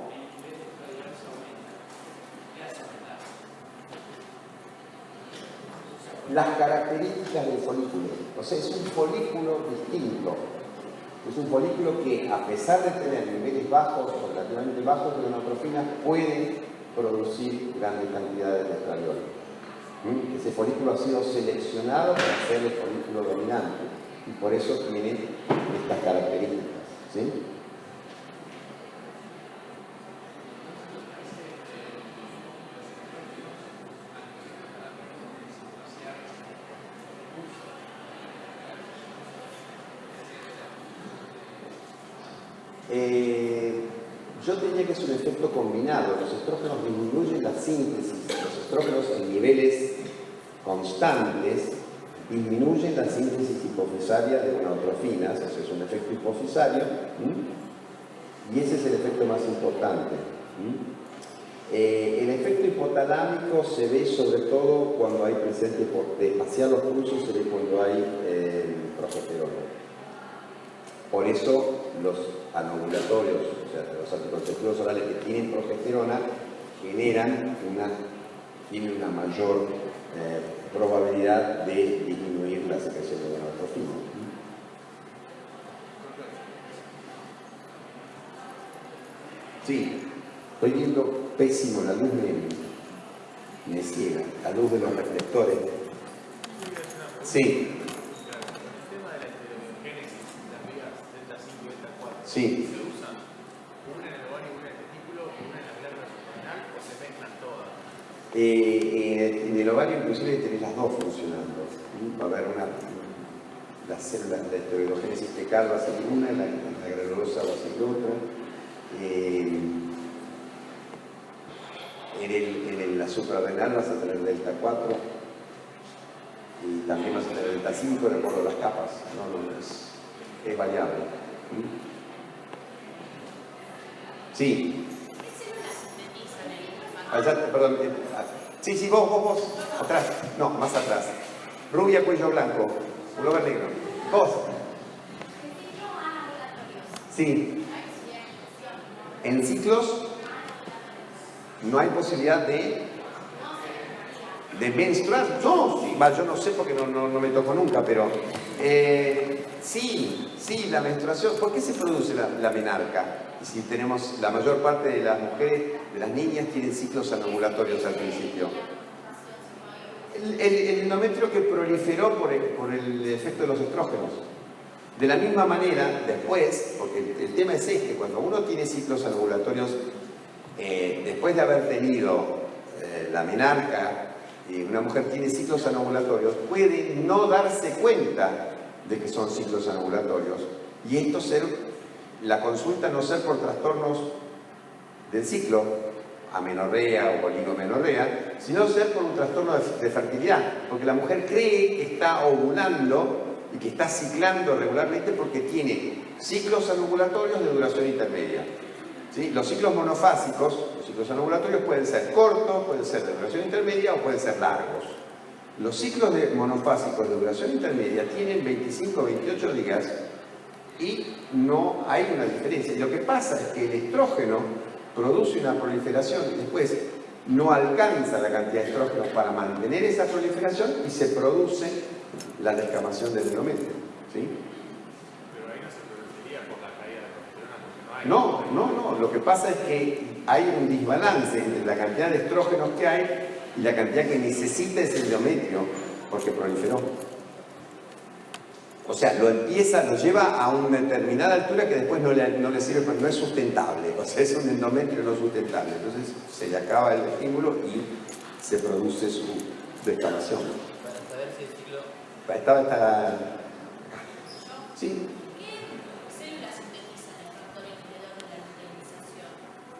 Las características del folículo. O sea, es un folículo distinto. Es un folículo que, a pesar de tener niveles bajos o relativamente bajos de gonadotrofina, puede producir grandes cantidades de estradiol. Ese folículo ha sido seleccionado para ser el folículo dominante y por eso tiene estas características. ¿Sí? Yo diría que es un efecto combinado. Los estrógenos disminuyen la síntesis. Los estrógenos en niveles constantes disminuyen la síntesis hipofisaria de gonadotrofinas, o sea, es un efecto hipofisario, y ese es el efecto más importante. El efecto hipotalámico se ve sobre todo cuando hay presente demasiados pulsos, se ve cuando hay progesterona. Por eso los anovulatorios, o sea, los anticonceptivos orales que tienen progesterona, tienen una mayor probabilidad de disminuir la secreción de gonadotrofina. Sí, estoy viendo pésimo, la luz me ciega, la luz de los reflectores. Sí. Sí. ¿Se usan una en el ovario y una en el testículo, una en la glándula suprarrenal o se mezclan todas? En el ovario inclusive tenés las dos funcionando. Va a haber las células de esteroidogénesis fecal va a ser una, la granulosa va a ser otra. En la suprarrenal vas a tener delta 4 y también vas a tener delta 5 de acuerdo a las capas. Es variable. Sí. Allá, perdón. Sí, vos. Atrás. No, más atrás. Rubia, cuello blanco. Pullover negro. Vos. Sí. En ciclos no hay posibilidad de menstruar. No, sí, yo no sé porque no me tocó nunca, pero sí, la menstruación. ¿Por qué se produce la menarca? Si tenemos, la mayor parte de las mujeres, de las niñas, tienen ciclos anovulatorios al principio. El endometrio que proliferó por el efecto de los estrógenos. De la misma manera, después, porque el tema es este, cuando uno tiene ciclos anovulatorios, después de haber tenido la menarca, y una mujer tiene ciclos anovulatorios, puede no darse cuenta de que son ciclos anovulatorios. Y esto la consulta no ser por trastornos del ciclo, amenorrea o oligomenorrea, sino ser por un trastorno de fertilidad, porque la mujer cree que está ovulando y que está ciclando regularmente porque tiene ciclos anovulatorios de duración intermedia. ¿Sí? Los ciclos monofásicos, los ciclos anovulatorios pueden ser cortos, pueden ser de duración intermedia o pueden ser largos. Los ciclos monofásicos de duración intermedia tienen 25 o 28 días y no hay una diferencia. Y lo que pasa es que el estrógeno produce una proliferación y después no alcanza la cantidad de estrógenos para mantener esa proliferación y se produce la descamación del endometrio. ¿Sí? Pero ahí no se produciría por la caída de progesterona porque no hay. No. Lo que pasa es que hay un desbalance entre la cantidad de estrógenos que hay y la cantidad que necesita ese endometrio porque proliferó. O sea, lo lleva a una determinada altura que después no le sirve, porque no es sustentable. O sea, es un endometrio no sustentable. Entonces se le acaba el estímulo y se produce su descamación. Para saber si el ciclo... Sí. ¿Qué células sintetizan el factor inhibidor de la luteinización?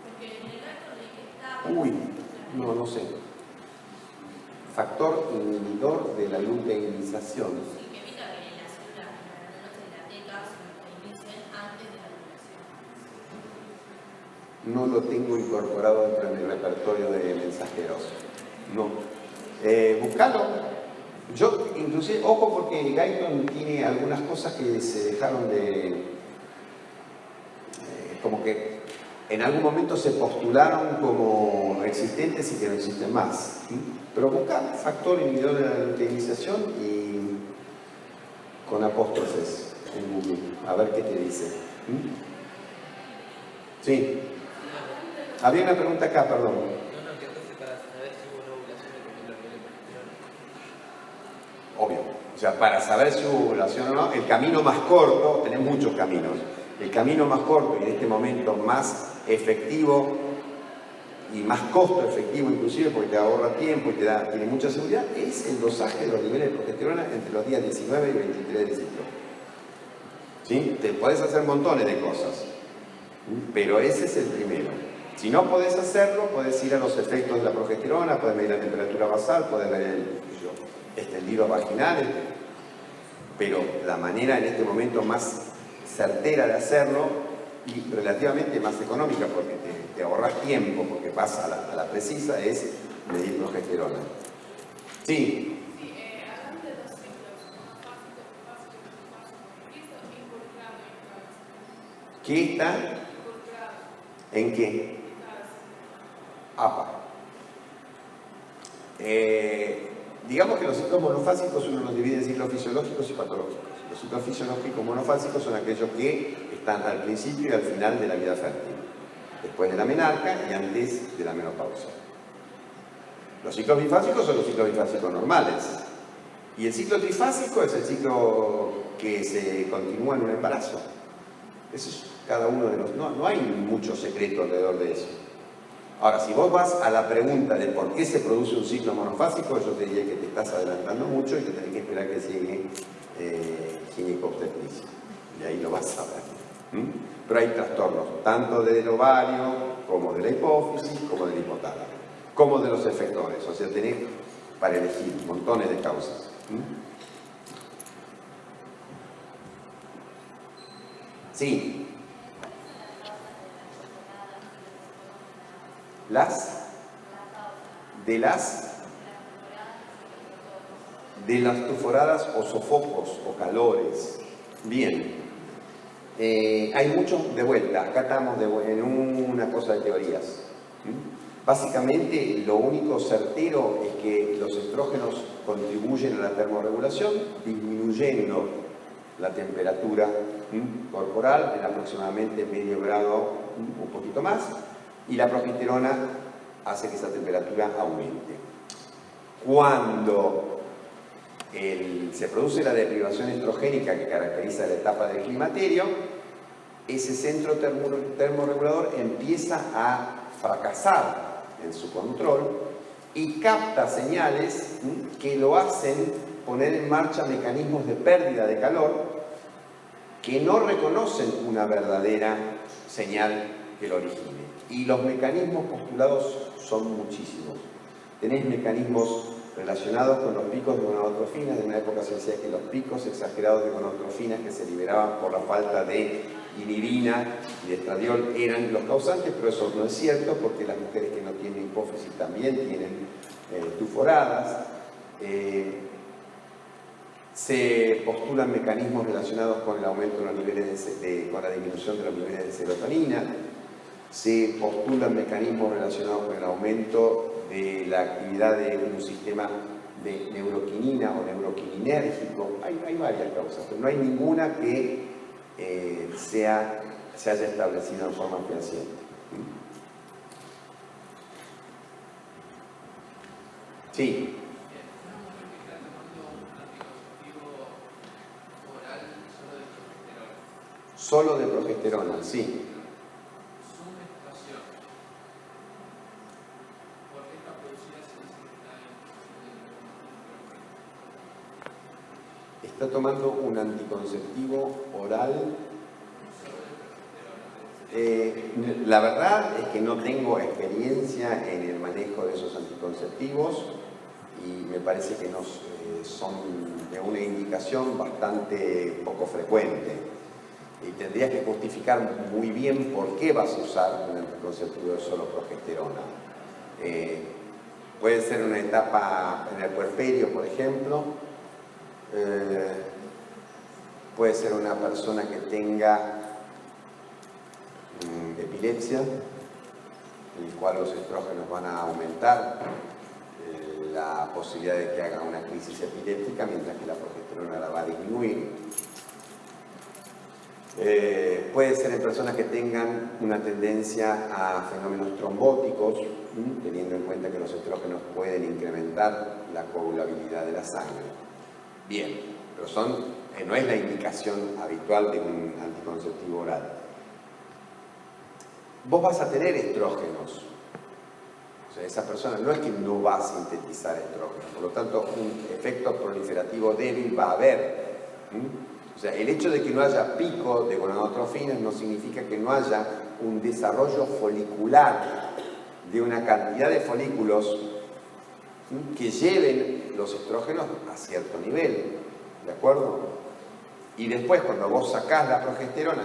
Porque en el dato de que está... No sé. Factor inhibidor de la luteinización. Sí, que evita que las células granulosa de la teca se luteinicen antes de la ovulación. No lo tengo incorporado dentro de mi repertorio de mensajeros. No. Buscalo. Yo, inclusive, ojo porque Guyton tiene algunas cosas que se dejaron de... como que en algún momento se postularon como existentes y que no existen más. ¿Sí? Pero busca factor inhibidor de la luteinización y con apóstrofes en Google, a ver qué te dice. ¿Sí? Sí. Había una pregunta acá, perdón. que fuese para saber si hubo una ovulación de progesterona. Obvio. O sea, para saber si hubo ovulación o no, el camino más corto, tenés muchos caminos, el camino más corto y en este momento más efectivo y más costo efectivo inclusive porque te ahorra tiempo y tiene mucha seguridad, es el dosaje de los niveles de progesterona entre los días 19 y 23 del ciclo. ¿Sí? Te podés hacer montones de cosas, pero ese es el primero. Si no podés hacerlo, podés ir a los efectos de la progesterona, podés medir la temperatura basal, podés ver el extendido vaginal, pero la manera en este momento más certera de hacerlo y relativamente más económica porque te ahorras tiempo, porque vas a la precisa, es medir progesterona. Sí. Sí, hablando de los ciclos, monofásico, trifásico, ¿qué está involucrado en cada ciclo? ¿Qué está? Involucrado ¿En qué? en cada ciclo. APA. Digamos que los ciclos monofásicos uno los divide en ciclos fisiológicos y patológicos. Los ciclos fisiológicos monofásicos son aquellos que están al principio y al final de la vida fértil, después de la menarca y antes de la menopausia. Los ciclos bifásicos son los ciclos bifásicos normales. Y el ciclo trifásico es el ciclo que se continúa en un embarazo. Eso es cada uno de los... No hay mucho secreto alrededor de eso. Ahora, si vos vas a la pregunta de por qué se produce un ciclo monofásico, yo te diría que te estás adelantando mucho y que tenés que esperar que llegue ginecobstetricia. Y ahí lo vas a ver. Pero hay trastornos, tanto del ovario, como de la hipófisis, como del hipotálamo, como de los efectores. O sea, tenés para elegir montones de causas. Sí. De las tuforadas o sofocos o calores. Bien. hay mucho, de vuelta, acá estamos en una cosa de teorías. Básicamente, lo único certero es que los estrógenos contribuyen a la termorregulación, disminuyendo la temperatura corporal en aproximadamente medio grado, un poquito más, y la progesterona hace que esa temperatura aumente. Cuando se produce la deprivación estrogénica que caracteriza la etapa del climaterio, ese centro termorregulador empieza a fracasar en su control y capta señales que lo hacen poner en marcha mecanismos de pérdida de calor que no reconocen una verdadera señal que lo origine. Y los mecanismos postulados son muchísimos. Tenés mecanismos relacionados con los picos de gonadotrofinas. En una época se decía que los picos exagerados de gonadotrofinas que se liberaban por la falta de inhibina y de estradiol eran los causantes, pero eso no es cierto porque las mujeres que no tienen hipófisis también tienen tuforadas. Se postulan mecanismos relacionados con el aumento de los niveles con la disminución de los niveles de serotonina. Se postulan mecanismos relacionados con el aumento de la actividad de un sistema de neuroquinina o neuroquininérgico. Hay varias causas, pero no hay ninguna que se haya establecido en forma fehaciente. Sí. Solo de progesterona, sí. Está tomando un anticonceptivo oral. La verdad es que no tengo experiencia en el manejo de esos anticonceptivos y me parece que son de una indicación bastante poco frecuente. Y tendrías que justificar muy bien por qué vas a usar un anticonceptivo de solo progesterona. Puede ser una etapa en el puerperio, por ejemplo. Puede ser una persona que tenga epilepsia, en el cual los estrógenos van a aumentar la posibilidad de que haga una crisis epiléptica, mientras que la progesterona la va a disminuir. Puede ser en personas que tengan una tendencia a fenómenos trombóticos, teniendo en cuenta que los estrógenos pueden incrementar la coagulabilidad de la sangre. Bien, pero no es la indicación habitual de un anticonceptivo oral. Vos vas a tener estrógenos. O sea, esa persona no es que no va a sintetizar estrógenos, por lo tanto, un efecto proliferativo débil va a haber. O sea, el hecho de que no haya pico de gonadotrofinas no significa que no haya un desarrollo folicular de una cantidad de folículos que lleven los estrógenos a cierto nivel, ¿de acuerdo? Y después, cuando vos sacás la progesterona,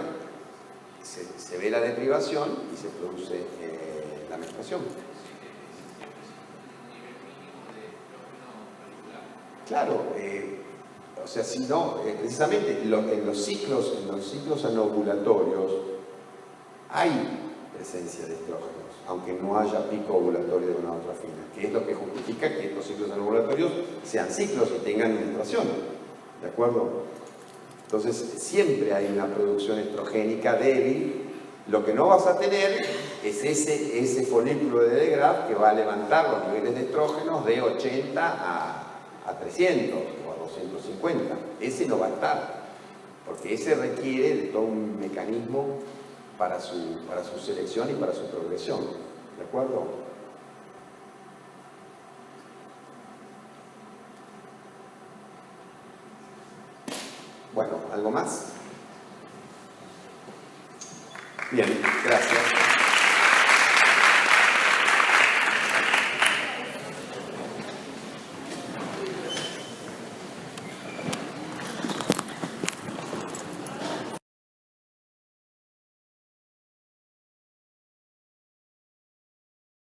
se ve la deprivación y se produce la menstruación. Claro, o sea, si no, precisamente en los ciclos anovulatorios hay presencia de estrógenos, aunque no haya pico ovulatorio de gonadotrofina, que es lo que justifica que estos ciclos anovulatorios sean ciclos y tengan menstruación, ¿de acuerdo? Entonces, siempre hay una producción estrogénica débil. Lo que no vas a tener es ese folículo de De Graaf que va a levantar los niveles de estrógenos de 80 a 300 o a 250. Ese no va a estar, porque ese requiere de todo un mecanismo para su selección y para su progresión. ¿De acuerdo? Bueno, ¿algo más?